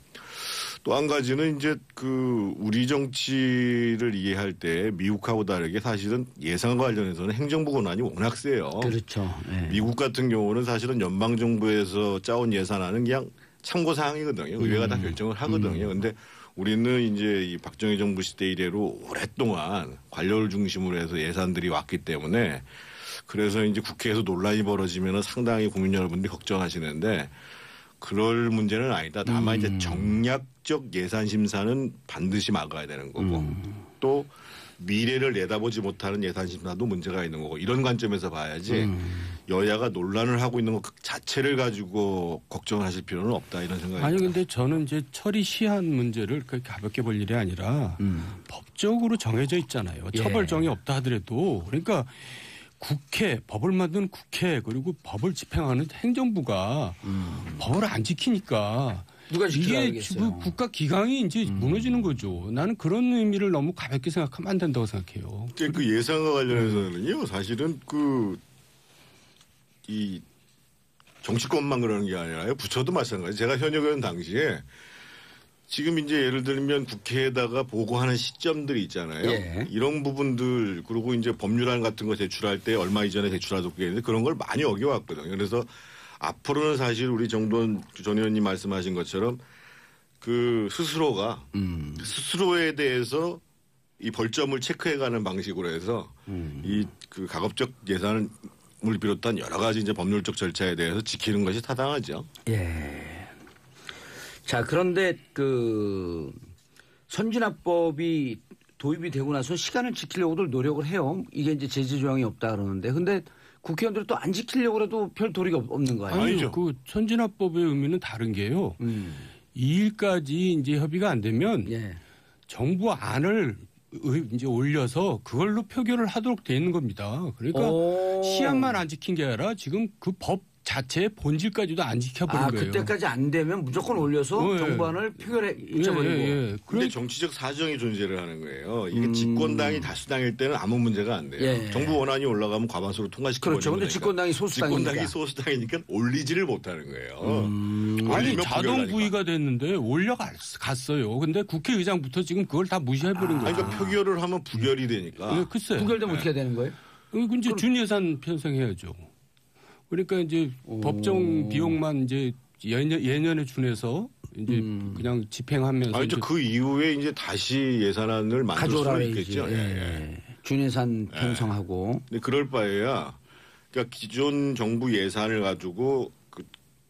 또 한 가지는 이제 그 우리 정치를 이해할 때 미국하고 다르게 사실은 예산과 관련해서는 행정부 권한이 워낙 세요. 그렇죠. 예. 미국 같은 경우는 사실은 연방 정부에서 짜온 예산안은 그냥 참고 사항이거든요. 의회가 다 결정을 하거든요. 근데 우리는 이제 이 박정희 정부 시대 이래로 오랫동안 관료를 중심으로 해서 예산들이 왔기 때문에 그래서 이제 국회에서 논란이 벌어지면 상당히 국민 여러분들이 걱정하시는데 그럴 문제는 아니다. 다만 이제 정략적 예산 심사는 반드시 막아야 되는 거고 또 미래를 내다보지 못하는 예산 심사도 문제가 있는 거고 이런 관점에서 봐야지 여야가 논란을 하고 있는 것 자체를 가지고 걱정하실 필요는 없다 이런 생각입니다. 아니 근데 저는 이제 처리 시한 문제를 그렇게 가볍게 볼 일이 아니라 법적으로 정해져 있잖아요. 예. 처벌정이 없다 하더라도 그러니까 국회, 법을 만드는 국회 그리고 법을 집행하는 행정부가 법을 안 지키니까 누가 이게 지키라겠어요? 그 국가 기강이 이제 무너지는 거죠. 나는 그런 의미를 너무 가볍게 생각하면 안 된다고 생각해요. 그 예산과 관련해서는요, 사실은 이 정치권만 그러는 게 아니라요, 부처도 마찬가지. 제가 현역 의원 당시에 지금 이제 예를 들면 국회에다가 보고하는 시점들이 있잖아요. 예. 이런 부분들 그리고 이제 법률안 같은 거 제출할 때 얼마 이전에 제출하도록 했는데 그런 걸 많이 어겨왔거든요. 그래서 앞으로는 사실 우리 정돈 전 의원님 말씀하신 것처럼 그 스스로가 스스로에 대해서 이 벌점을 체크해가는 방식으로 해서 이 그 가급적 예산을 비롯한 여러 가지 이제 법률적 절차에 대해서 지키는 것이 타당하죠. 예. 자, 그런데 그 선진화법이 도입이 되고 나서 시간을 지키려고들 노력을 해요. 이게 이제 제재 조항이 없다 그러는데. 근데 국회의원들이 또 안 지키려고 해도 별 도리가 없는 거예요. 아니죠. 그 선진화법의 의미는 다른 게요. 2일까지 이제 협의가 안 되면 예. 정부 안을 이제 올려서 그걸로 표결을 하도록 돼 있는 겁니다. 그러니까 시한만 안 지킨 게 아니라 지금 그 법 자체의 본질까지도 안 지켜버린 거예요. 그때까지 안 되면 무조건 올려서 예. 정부안을 표결에 잊어버리고. 예. 그런데 정치적 사정이 존재를 하는 거예요. 이게 집권당이 다수당일 때는 아무 문제가 안 돼요. 예. 정부 원안이 올라가면 과반수로 통과시켜버리는 그렇죠. 근데 거니까. 집권당이 소수당이니까. 집권당이 소수당이니까 올리지를 못하는 거예요. 아니 올리면 자동 부결하니까. 부의가 됐는데 올려갔어요. 근데 국회의장부터 지금 그걸 다 무시해버린 거예요. 아니, 그러니까 표결을 하면 부결이 되니까. 네, 글쎄요. 부결되면 어떻게 되는 거예요? 그리고 이제 준예산 편성해야죠. 그러니까 이제 법정 비용만 이제 예년에 준해서 이제 그냥 집행하면서. 아니, 그 이후에 이제 다시 예산안을 만들 수 있겠죠. 준예산 편성하고. 근데 그럴 바에야 그러니까 기존 정부 예산을 가지고 그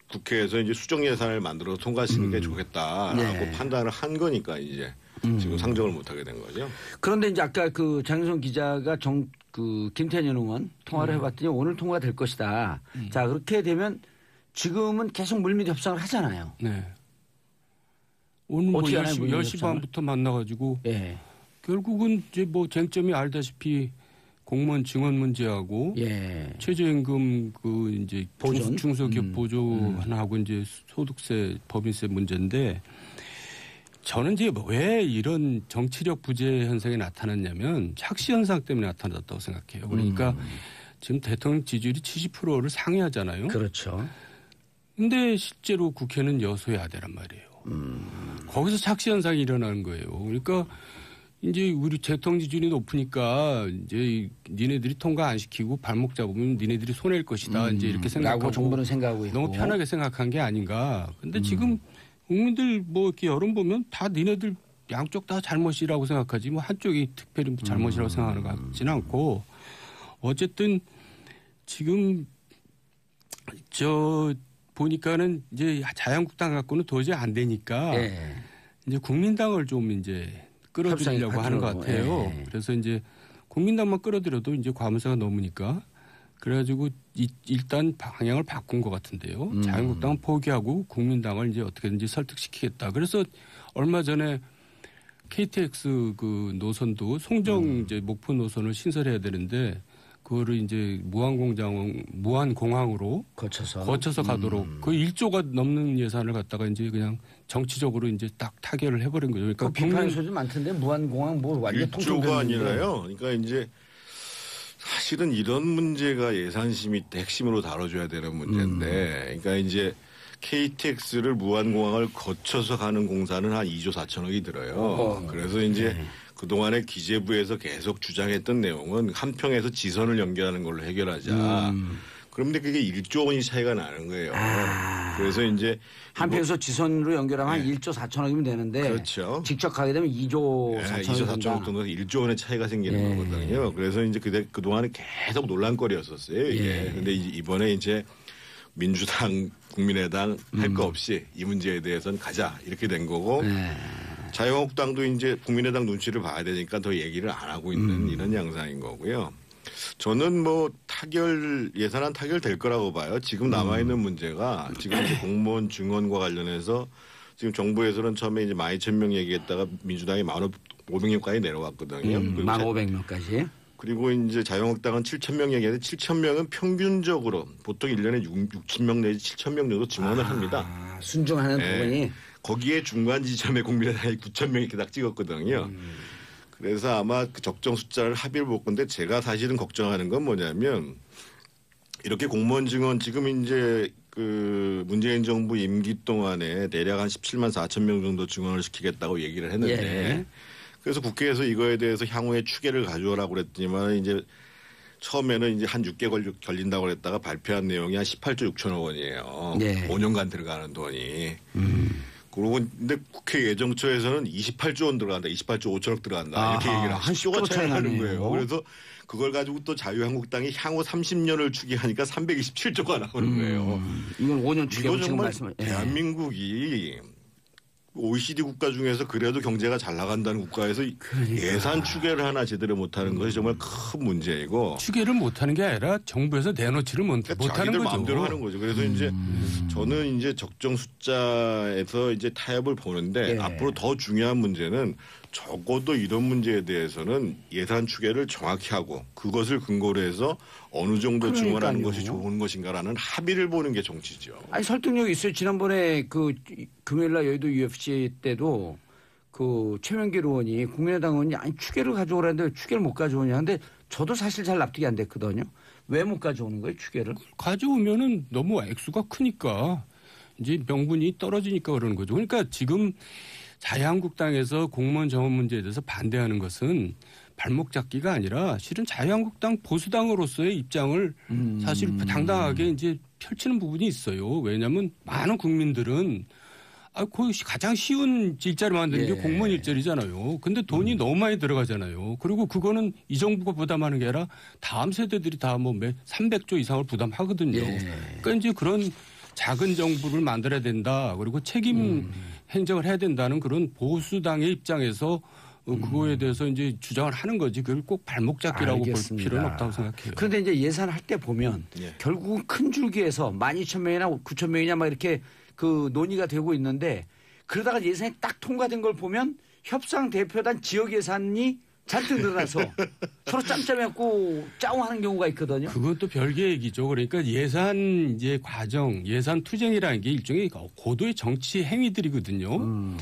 국회에서 이제 수정 예산을 만들어 통과시키는 게 좋겠다라고 판단을 한 거니까 이제 지금 상정을 못 하게 된 거죠. 그런데 이제 아까 그 장윤성 기자가 김태년 의원 통화를 해봤더니 오늘 통과될 것이다. 자, 그렇게 되면 지금은 계속 물밑 협상을 하잖아요. 네. 오늘 뭐 어떻게 하나요, 10시 반부터 만나가지고 결국은 이제 뭐 쟁점이 알다시피 공무원 증언 문제하고 최저임금 그 이제 중소기업 보조 하나하고 이제 소득세 법인세 문제인데 저는 이제 왜 이런 정치력 부재 현상이 나타났냐면 착시 현상 때문에 나타났다고 생각해요. 그러니까 지금 대통령 지지율이 70%를 상회하잖아요. 그렇죠. 근데 실제로 국회는 여소야대란 말이에요. 거기서 착시 현상이 일어나는 거예요. 그러니까 이제 우리 대통령 지지율이 높으니까 이제 니네들이 통과 안 시키고 발목 잡으면 니네들이 손해일 것이다. 이제 이렇게 생각하고 정부는 생각하고 있고. 너무 편하게 생각한 게 아닌가. 근데 지금 국민들 뭐 이렇게 여론 보면 다 니네들 양쪽 다 잘못이라고 생각하지 뭐 한쪽이 특별히 잘못이라고 생각하는 것 같지는 않고 어쨌든 지금 저 보니까는 이제 자유한국당 갖고는 도저히 안 되니까 이제 국민당을 좀 이제 끌어들이려고 하는 것 같아요. 그래서 이제 국민당만 끌어들여도 이제 과문사가 넘으니까 그래가지고 일단 방향을 바꾼 것 같은데요. 자유한국당은 포기하고 국민당을 이제 어떻게든지 설득시키겠다. 그래서 얼마 전에 KTX 그 노선도 송정 이제 목포 노선을 신설해야 되는데 그거를 이제 무한공항으로 거쳐서 가도록 그 1조가 넘는 예산을 갖다가 이제 그냥 정치적으로 이제 딱 타결을 해버린 거죠. 그러니까 비판 소리 많던데 무한공항 뭐 완전 1조가 아니라요. 그러니까 이제 사실은 이런 문제가 예산심의 핵심으로 다뤄줘야 되는 문제인데, 그러니까 이제 KTX를 무한공항을 거쳐서 가는 공사는 한 2조 4천억이 들어요. 그래서 이제 그동안에 기재부에서 계속 주장했던 내용은 한평에서 지선을 연결하는 걸로 해결하자. 그런데 그게 1조 원이 차이가 나는 거예요. 그래서 이제 한평에서 지선으로 연결하면 한 1조 4천억이면 되는데 그렇죠. 직접 가게 되면 2조 4천억 2조 4천억 정도 1조 원의 차이가 생기는 거거든요. 그래서 이제 그동안에 계속 논란거리였었어요. 이게. 근데 이번에 이제 민주당, 국민의당 할 거 없이 이 문제에 대해서는 가자 이렇게 된 거고 자유한국당도 이제 국민의당 눈치를 봐야 되니까 더 얘기를 안 하고 있는 이런 양상인 거고요. 저는 뭐 예산안 타결될 거라고 봐요. 지금 남아있는 문제가 지금 이제 공무원 증언과 관련해서 지금 정부에서는 처음에 이제 12,000명 얘기했다가 민주당이 15,500명까지 내려왔거든요. 15,000명까지. 그리고 이제 자유한국당은 7,000명 얘기했는데 7,000명은 평균적으로 보통 1년에 6,000명 내지 7,000명 정도 증언을 합니다. 순종하는 부분이. 거기에 중간 지점에 국민의당이 9,000명 이렇게 딱 찍었거든요. 그래서 아마 그 적정 숫자를 합의를 볼 건데 제가 사실은 걱정하는 건 뭐냐면 이렇게 공무원 증언 지금 이제 그 문재인 정부 임기 동안에 대략 한 17만 4천 명 정도 증언을 시키겠다고 얘기를 했는데 그래서 국회에서 이거에 대해서 향후에 추계를 가져오라고 그랬더니만 이제 처음에는 이제 한 6개월 걸린다고 그랬다가 발표한 내용이 한 18조 6천억 원이에요. 5년간 들어가는 돈이. 그리고 근데 국회 예정처에서는 28조 원 들어간다, 28조 5천억 들어간다 이렇게 얘기를 한 10조가 차이 나는 거예요. 그래서 그걸 가지고 또 자유한국당이 향후 30년을 추계하니까 327조가 나오는 거예요. 이건 5년 추계로 지금 말씀을. 대한민국이 OECD 국가 중에서 그래도 경제가 잘 나간다는 국가에서 예산 추계를 하나 제대로 못하는 것이 정말 큰 문제이고 추계를 못하는 게 아니라 정부에서 내놓지를 못하는 자기들 거죠. 마음대로 하는 거죠. 그래서 이제 저는 이제 적정 숫자에서 이제 타협을 보는데 앞으로 더 중요한 문제는 적어도 이런 문제에 대해서는 예산 추계를 정확히 하고 그것을 근거로 해서 어느 정도 증언하는 것이 좋은 것인가라는 합의를 보는 게 정치죠. 아니 설득력이 있어요. 지난번에 그 금요일날 여의도 UFC 때도 그 최명길 의원이 국민의당 의원이 아니 추계를 가져오라는데 왜 추계를 못 가져오냐. 근데 저도 사실 잘 납득이 안 됐거든요. 왜 못 가져오는 거예요, 추계를? 가져오면은 너무 액수가 크니까 이제 명분이 떨어지니까 그러는 거죠. 그러니까 지금 자유한국당에서 공무원 정원 문제에 대해서 반대하는 것은 발목 잡기가 아니라 실은 자유한국당 보수당으로서의 입장을 사실 당당하게 이제 펼치는 부분이 있어요. 왜냐하면 많은 국민들은 거의 가장 쉬운 일자리 만드는 게 공무원 일자리잖아요. 근데 돈이 너무 많이 들어가잖아요. 그리고 그거는 이 정부가 부담하는 게 아니라 다음 세대들이 다 뭐 300조 이상을 부담하거든요. 그러니까 이제 그런 작은 정부를 만들어야 된다. 그리고 책임 행정을 해야 된다는 그런 보수당의 입장에서 그거에 대해서 이제 주장을 하는 거지. 그걸 꼭 발목 잡기라고 볼 필요는 없다고 생각해요. 그런데 이제 예산할 때 보면 결국은 큰 줄기에서 12,000명이나 9,000명이냐 막 이렇게 그 논의가 되고 있는데 그러다가 예산이 딱 통과된 걸 보면 협상 대표단 지역 예산이 잔뜩 늘어나서 서로 짬짬해갖고 짜오하는 경우가 있거든요. 그건 또 별개 얘기죠. 그러니까 예산 이제 과정, 예산 투쟁이라는 게 일종의 고도의 정치 행위들이거든요.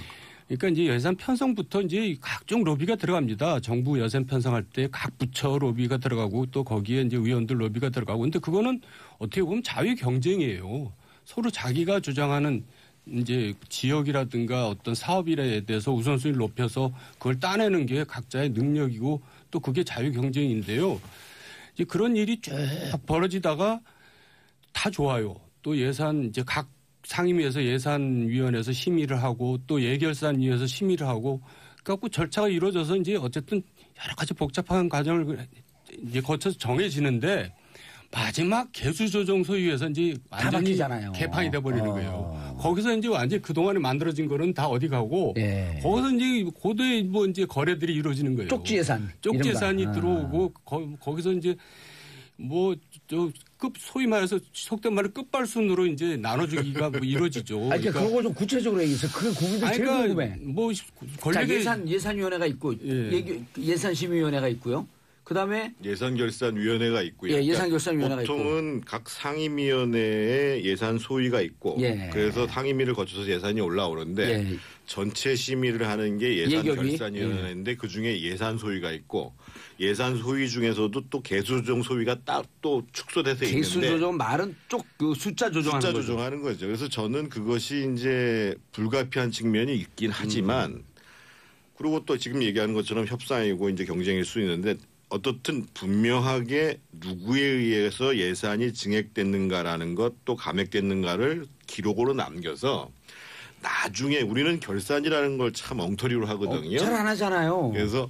그러니까 이제 예산 편성부터 이제 각종 로비가 들어갑니다. 정부 예산 편성할 때 각 부처 로비가 들어가고 또 거기에 이제 의원들 로비가 들어가고. 근데 그거는 어떻게 보면 자유 경쟁이에요. 서로 자기가 주장하는 이제 지역이라든가 어떤 사업에 대해서 우선순위를 높여서 그걸 따내는 게 각자의 능력이고 또 그게 자유 경쟁인데요. 이제 그런 일이 쭉 벌어지다가 다 좋아요. 또 예산 이제 각 상임위에서 예산위원회에서 심의를 하고 또 예결산위에서 심의를 하고 그래갖고 절차가 이루어져서 이제 어쨌든 여러 가지 복잡한 과정을 이제 거쳐서 정해지는데 마지막 개수조정소위에서 이제 완전히 개판이 돼버리는 거예요. 거기서 이제 완전히 그동안에 만들어진 거는 다 어디 가고 거기서 이제 고도의 뭐 이제 거래들이 이루어지는 거예요. 쪽지 예산. 쪽지 예산이 들어오고 거기서 이제 뭐 소위 말해서 속된 말로 끝발순으로 이제 나눠주기가 뭐 이루어지죠. 그러니까 그런 거 좀 구체적으로 얘기해서 그게 국민들 제일 궁금해. 뭐 예산위원회가 있고 예산심의위원회가 있고요. 그다음에 예산결산위원회가 있고요. 예산결산위원회가 있고. 보통은 각 상임위원회에 예산 소위가 있고 그래서 상임위를 거쳐서 예산이 올라오는데 전체 심의를 하는 게 예산결산위원회인데 그중에 예산 소위가 있고 예산 소위 중에서도 또 개수조정 소위가 딱 또 축소돼서 있는데 개수조정 말은 그 숫자 조정하는 거죠. 그래서 저는 그것이 이제 불가피한 측면이 있긴 하지만 그리고 또 지금 얘기하는 것처럼 협상이고 이제 경쟁일 수 있는데 어떻든 분명하게 누구에 의해서 예산이 증액됐는가라는 것 또 감액됐는가를 기록으로 남겨서 나중에 우리는 결산이라는 걸 참 엉터리로 하거든요. 잘 안 하잖아요. 그래서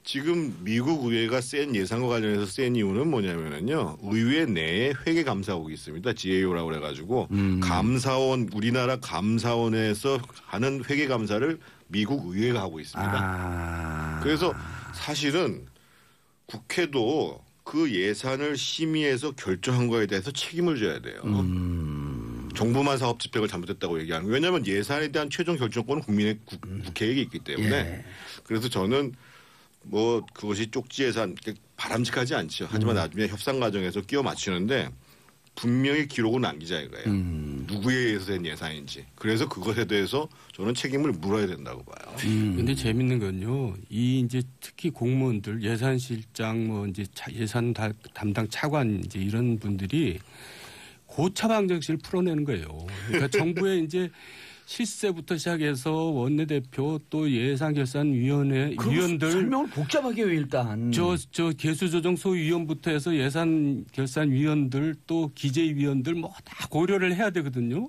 지금 미국 의회가 센 예산과 관련해서 센 이유는 뭐냐면요. 의회 내에 회계감사국이 있습니다. GAO라고 그래가지고 감사원 우리나라 감사원에서 하는 회계감사를 미국 의회가 하고 있습니다. 그래서 사실은 국회도 그 예산을 심의해서 결정한 거에 대해서 책임을 져야 돼요. 정부만 사업 집행을 잘못했다고 얘기하는 거예요. 왜냐하면 예산에 대한 최종 결정권은 국회에게 있기 때문에 그래서 저는 뭐 그것이 쪽지 예산 바람직하지 않죠. 하지만 나중에 협상 과정에서 끼워 맞추는데 분명히 기록을 남기자 이거예요. 누구에 의해서 된 예산인지. 그래서 그것에 대해서 저는 책임을 물어야 된다고 봐요. 근데 재밌는 건요. 이 이제 특히 공무원들 예산실장 뭐 이제 예산 담당 차관 이제 이런 분들이 고차 방정식을 풀어내는 거예요. 그러니까 정부의 이제 실세부터 시작해서 원내대표 또 예산결산위원회 위원들 설명을 복잡하게 해요 일단. 저 개수조정소위원부터 해서 예산결산위원들 또 기재위원들 뭐 다 고려를 해야 되거든요.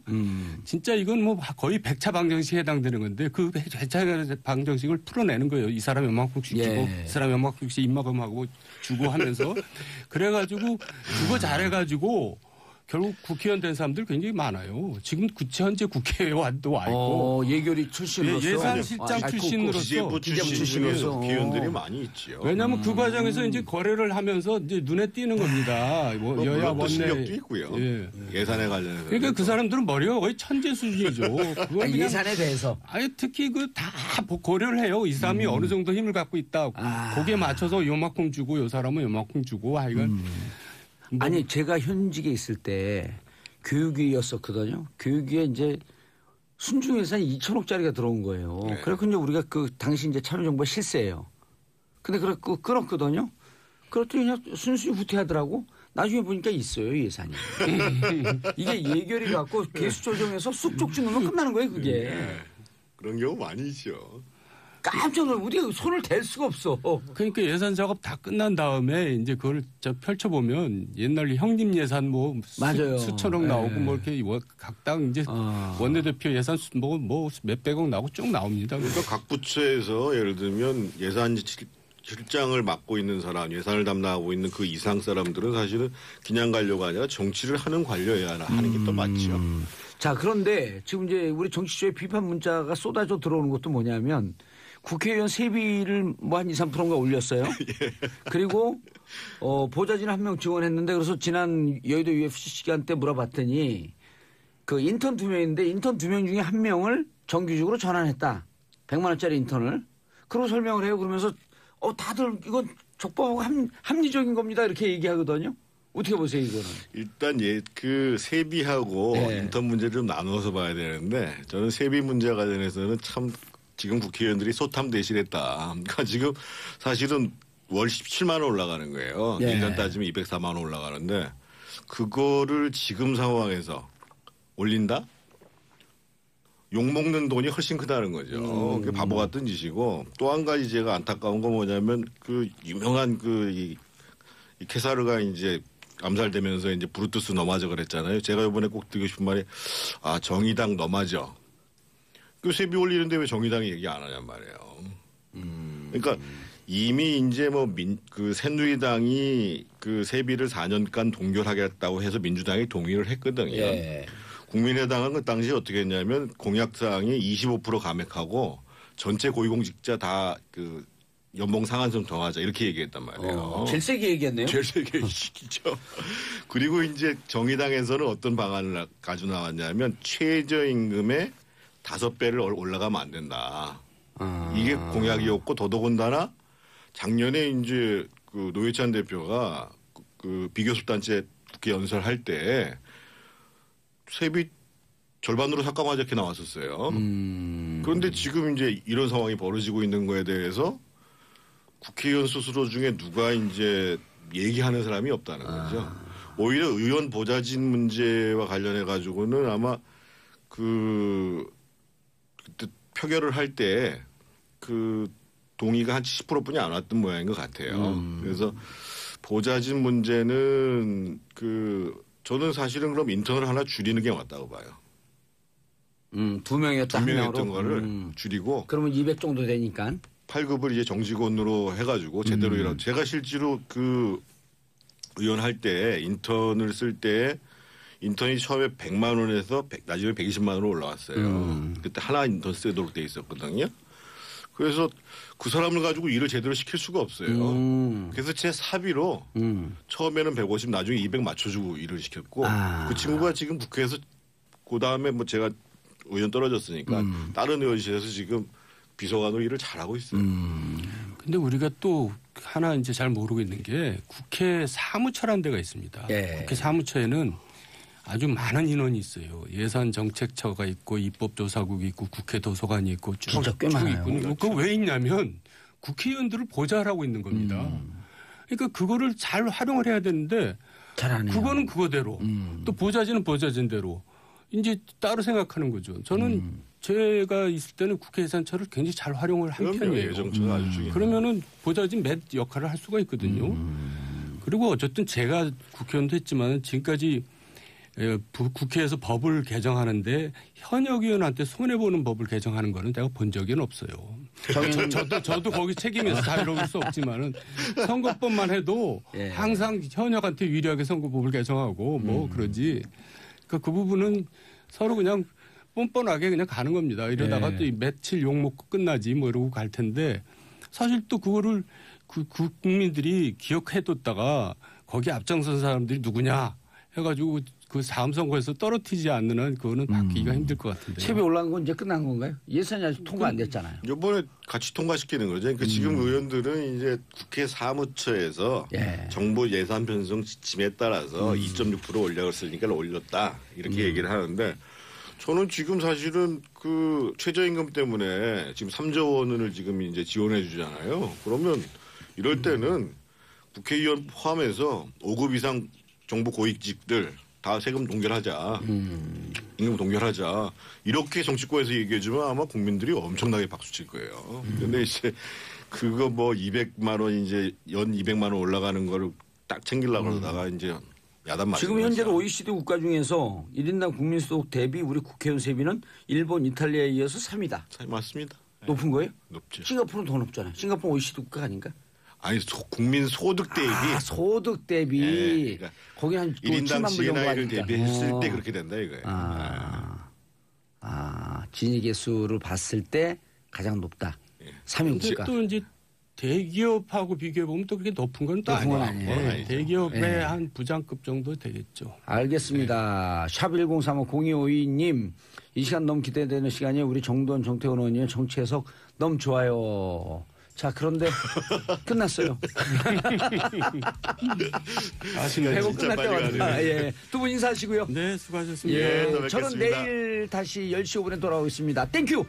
진짜 이건 뭐 거의 백차 방정식에 해당되는 건데 그 백차 방정식을 풀어내는 거예요. 이 사람 요만큼씩 주고 이 사람 요만큼씩 입막음하고 주고 하면서 그래가지고 그거 잘해가지고 결국 국회의원 된 사람들 굉장히 많아요. 지금 현재 국회의원도 와 있고. 예결위 출신으로서. 예산실장 출신으로서. 기재부 출신으로서 국회의원들이 많이 있지요. 왜냐하면 그 과정에서 이제 거래를 하면서 이제 눈에 띄는 겁니다. 뭐 여야 원내. 실력도 있고요. 예산에 관련해서. 그러니까 그 사람들은 머리가 거의 천재 수준이죠. 예산에 대해서. 특히 그 다 고려를 해요. 이 사람이 어느 정도 힘을 갖고 있다. 거기에 맞춰서 요만큼 주고 요 사람은 요만큼 주고 하여간. 아니 제가 현직에 있을 때 교육위였었거든요. 교육위에 이제 순중 예산이 2천억짜리가 들어온 거예요. 그래서 이제 우리가 그 당시 이제 참여정부가 실세예요. 근데 그래갖고 끊었거든요. 그랬더니 그냥 순순히 후퇴하더라고. 나중에 보니까 있어요 예산이. 이게 예결이 갖고 개수 조정해서 쑥 쪽 주는 건 끝나는 거예요 그게. 그런 경우 많이 있죠. 깜짝 놀라 우리가 손을 댈 수가 없어. 그러니까 예산 작업 다 끝난 다음에 이제 그걸 펼쳐보면 옛날 형님 예산 뭐 맞아요. 수천억 나오고 뭐 이렇게 각 당 이제 원내대표 예산 뭐 몇백억 나오고 쭉 나옵니다. 그러니까 각 부처에서 예를 들면 예산 실장을 맡고 있는 사람, 예산을 담당하고 있는 그 이상 사람들은 사실은 그냥 관료가 아니라 정치를 하는 관료여야 하는 게 또 맞죠. 자, 그런데 지금 이제 우리 정치조의 비판 문자가 쏟아져 들어오는 것도 뭐냐면 국회의원 세비를 뭐 한 2, 3%인가 올렸어요. 그리고 보좌진 한 명 지원했는데 그래서 지난 여의도 UFC 시간 때 물어봤더니 그 인턴 2명인데 인턴 2명 중에 1명을 정규직으로 전환했다. 100만 원짜리 인턴을. 그러고 설명을 해요. 그러면서 다들 이건 적법하고 합리적인 겁니다. 이렇게 얘기하거든요. 어떻게 보세요, 이거는? 일단 그 세비하고 인턴 문제를 좀 나누어서 봐야 되는데 저는 세비 문제 관련해서는 참 지금 국회의원들이 소탐 대실했다. 그러니까 지금 사실은 월 17만 원 올라가는 거예요. 1년 따지면 204만 원 올라가는데 그거를 지금 상황에서 올린다? 욕먹는 돈이 훨씬 크다는 거죠. 그게 바보 같은 짓이고 또 한 가지 제가 안타까운 건 뭐냐면 그 유명한 이 케사르가 이제 암살되면서 이제 브루투스 너마저 그랬잖아요. 제가 이번에 꼭 드리고 싶은 말이 정의당 너마저. 그 세비 올리는데 왜 정의당이 얘기 안 하냔 말이에요. 그러니까 이미 이제 그 새누리당이 그 세비를 4년간 동결하겠다고 해서 민주당이 동의를 했거든요. 예. 국민의당은 그 당시에 어떻게 했냐면 공약사항이 25% 감액하고 전체 고위공직자 다 그 연봉 상한선 정하자 이렇게 얘기했단 말이에요. 제일 세게 얘기했네요. 제일 세게 시키죠. 그리고 이제 정의당에서는 어떤 방안을 가지고 나왔냐면 최저임금의 5배를 올라가면 안 된다. 이게 공약이었고 더더군다나 작년에 이제 그 노회찬 대표가 그 비교섭단체 국회 연설할 때 세비 절반으로 삭감하자 이렇게 나왔었어요. 그런데 지금 이제 이런 상황이 벌어지고 있는 거에 대해서 국회의원 스스로 중에 누가 이제 얘기하는 사람이 없다는 거죠. 오히려 의원 보좌진 문제와 관련해 가지고는 아마 그때 표결을 할 때 그 동의가 한 70%뿐이 안 왔던 모양인 것 같아요. 그래서 보좌진 문제는 저는 사실은 그럼 인턴을 하나 줄이는 게 맞다고 봐요. 2명이었다. 2명이었던 거를 줄이고. 그러면 200 정도 되니까. 8급을 이제 정직원으로 해가지고 제대로 일하고. 제가 실제로 그 의원 할 때 인턴을 쓸 때 인턴이 처음에 100만 원에서 나중에 120만 원으로 올라왔어요. 그때 하나 인턴 쓰도록 돼 있었거든요. 그래서 그 사람을 가지고 일을 제대로 시킬 수가 없어요. 그래서 제 사비로 처음에는 150 나중에 200 맞춰주고 일을 시켰고 그 친구가 지금 국회에서 그다음에 뭐 제가 의원 떨어졌으니까 다른 의원실에서 지금 비서관으로 일을 잘하고 있어요. 근데 우리가 또 하나 이제 잘 모르고 있는 게 국회 사무처라는 데가 있습니다. 예. 국회 사무처에는 아주 많은 인원이 있어요. 예산정책처가 있고 입법조사국이 있고 국회 도서관이 있고 진짜 꽤 많아요. 그거 왜 있냐면 국회의원들을 보좌하고 있는 겁니다. 그러니까 그거를 잘 활용을 해야 되는데 잘 안 해요. 그거는 그거대로 또 보좌진은 보좌진대로 이제 따로 생각하는 거죠. 저는 제가 있을 때는 국회 예산처를 굉장히 잘 활용을 한 편이에요. 예정처가 아주 중요해요. 그러면은 보좌진 몇 역할을 할 수가 있거든요. 그리고 어쨌든 제가 국회의원도 했지만 지금까지 국회에서 법을 개정하는데 현역 의원한테 손해보는 법을 개정하는 거는 내가 본 적은 없어요. 저도 거기 책임에서 다 이럴 수 없지만은 선거법만 해도 예. 항상 현역한테 유리하게 선거법을 개정하고 뭐 그러지. 그러니까 그 부분은 서로 그냥 뻔뻔하게 그냥 가는 겁니다. 이러다가 또 며칠 욕 먹고 끝나지 뭐 이러고 갈 텐데 사실 또 그거를 국민들이 기억해뒀다가 거기 앞장선 사람들이 누구냐 해가지고 그 다음 선거에서 떨어뜨리지 않는 한 그거는 바뀌기가 힘들 것 같은데. 세비 올라간 건 이제 끝난 건가요? 예산이 아직 통과 안 됐잖아요. 이번에 같이 통과시키는 거죠. 그러니까 지금 의원들은 이제 국회 사무처에서 정부 예산 편성 지침에 따라서 2.6% 올렸으니까 올렸다 이렇게 얘기를 하는데 저는 지금 사실은 그 최저임금 때문에 지금 3조 원을 지금 이제 지원해 주잖아요. 그러면 이럴 때는 국회의원 포함해서 5급 이상 정부 고위직들 다 세금 동결하자. 임금 동결하자. 이렇게 정치권에서 얘기해주면 아마 국민들이 엄청나게 박수칠 거예요. 근데 이제 그거 뭐 200만 원 이제 연 200만 원 올라가는 거를 딱 챙기려고 그러다가 이제 야단 맞은 지금 현재로 OECD 국가 중에서 1인당 국민소득 대비 우리 국회의원 세비는 일본, 이탈리아에 이어서 3위다. 맞습니다. 높은 거예요? 높죠. 싱가포르는 더 높잖아요. 싱가포르 OECD 국가 아닌가? 아니 국민 소득 대비 소득 대비. 네, 그러니까 거기 한 1인당 7만 불 정도 GNI를 하니까. 대비했을 때 그렇게 된다 이거예요. 진위계수를 봤을 때 가장 높다. 3위 근데 국가. 또 이제 대기업하고 비교해 보면 또 그렇게 높은 건 또 높은 건 아니에요. 아니에요. 네, 대기업의 한 부장급 정도 되겠죠. 알겠습니다. 샵 1035-0252님 이 시간 너무 기대되는 시간이에요. 우리 정두원 정태원 의원의 정치 해석 너무 좋아요. 자 그런데 끝났어요. 회고 진짜 끝날 빨리 때마다 가네요. 예. 두 분 인사하시고요. 네, 수고하셨습니다. 예. 또 저는 뵙겠습니다. 내일 다시 10시 5분에 돌아오겠습니다. 땡큐.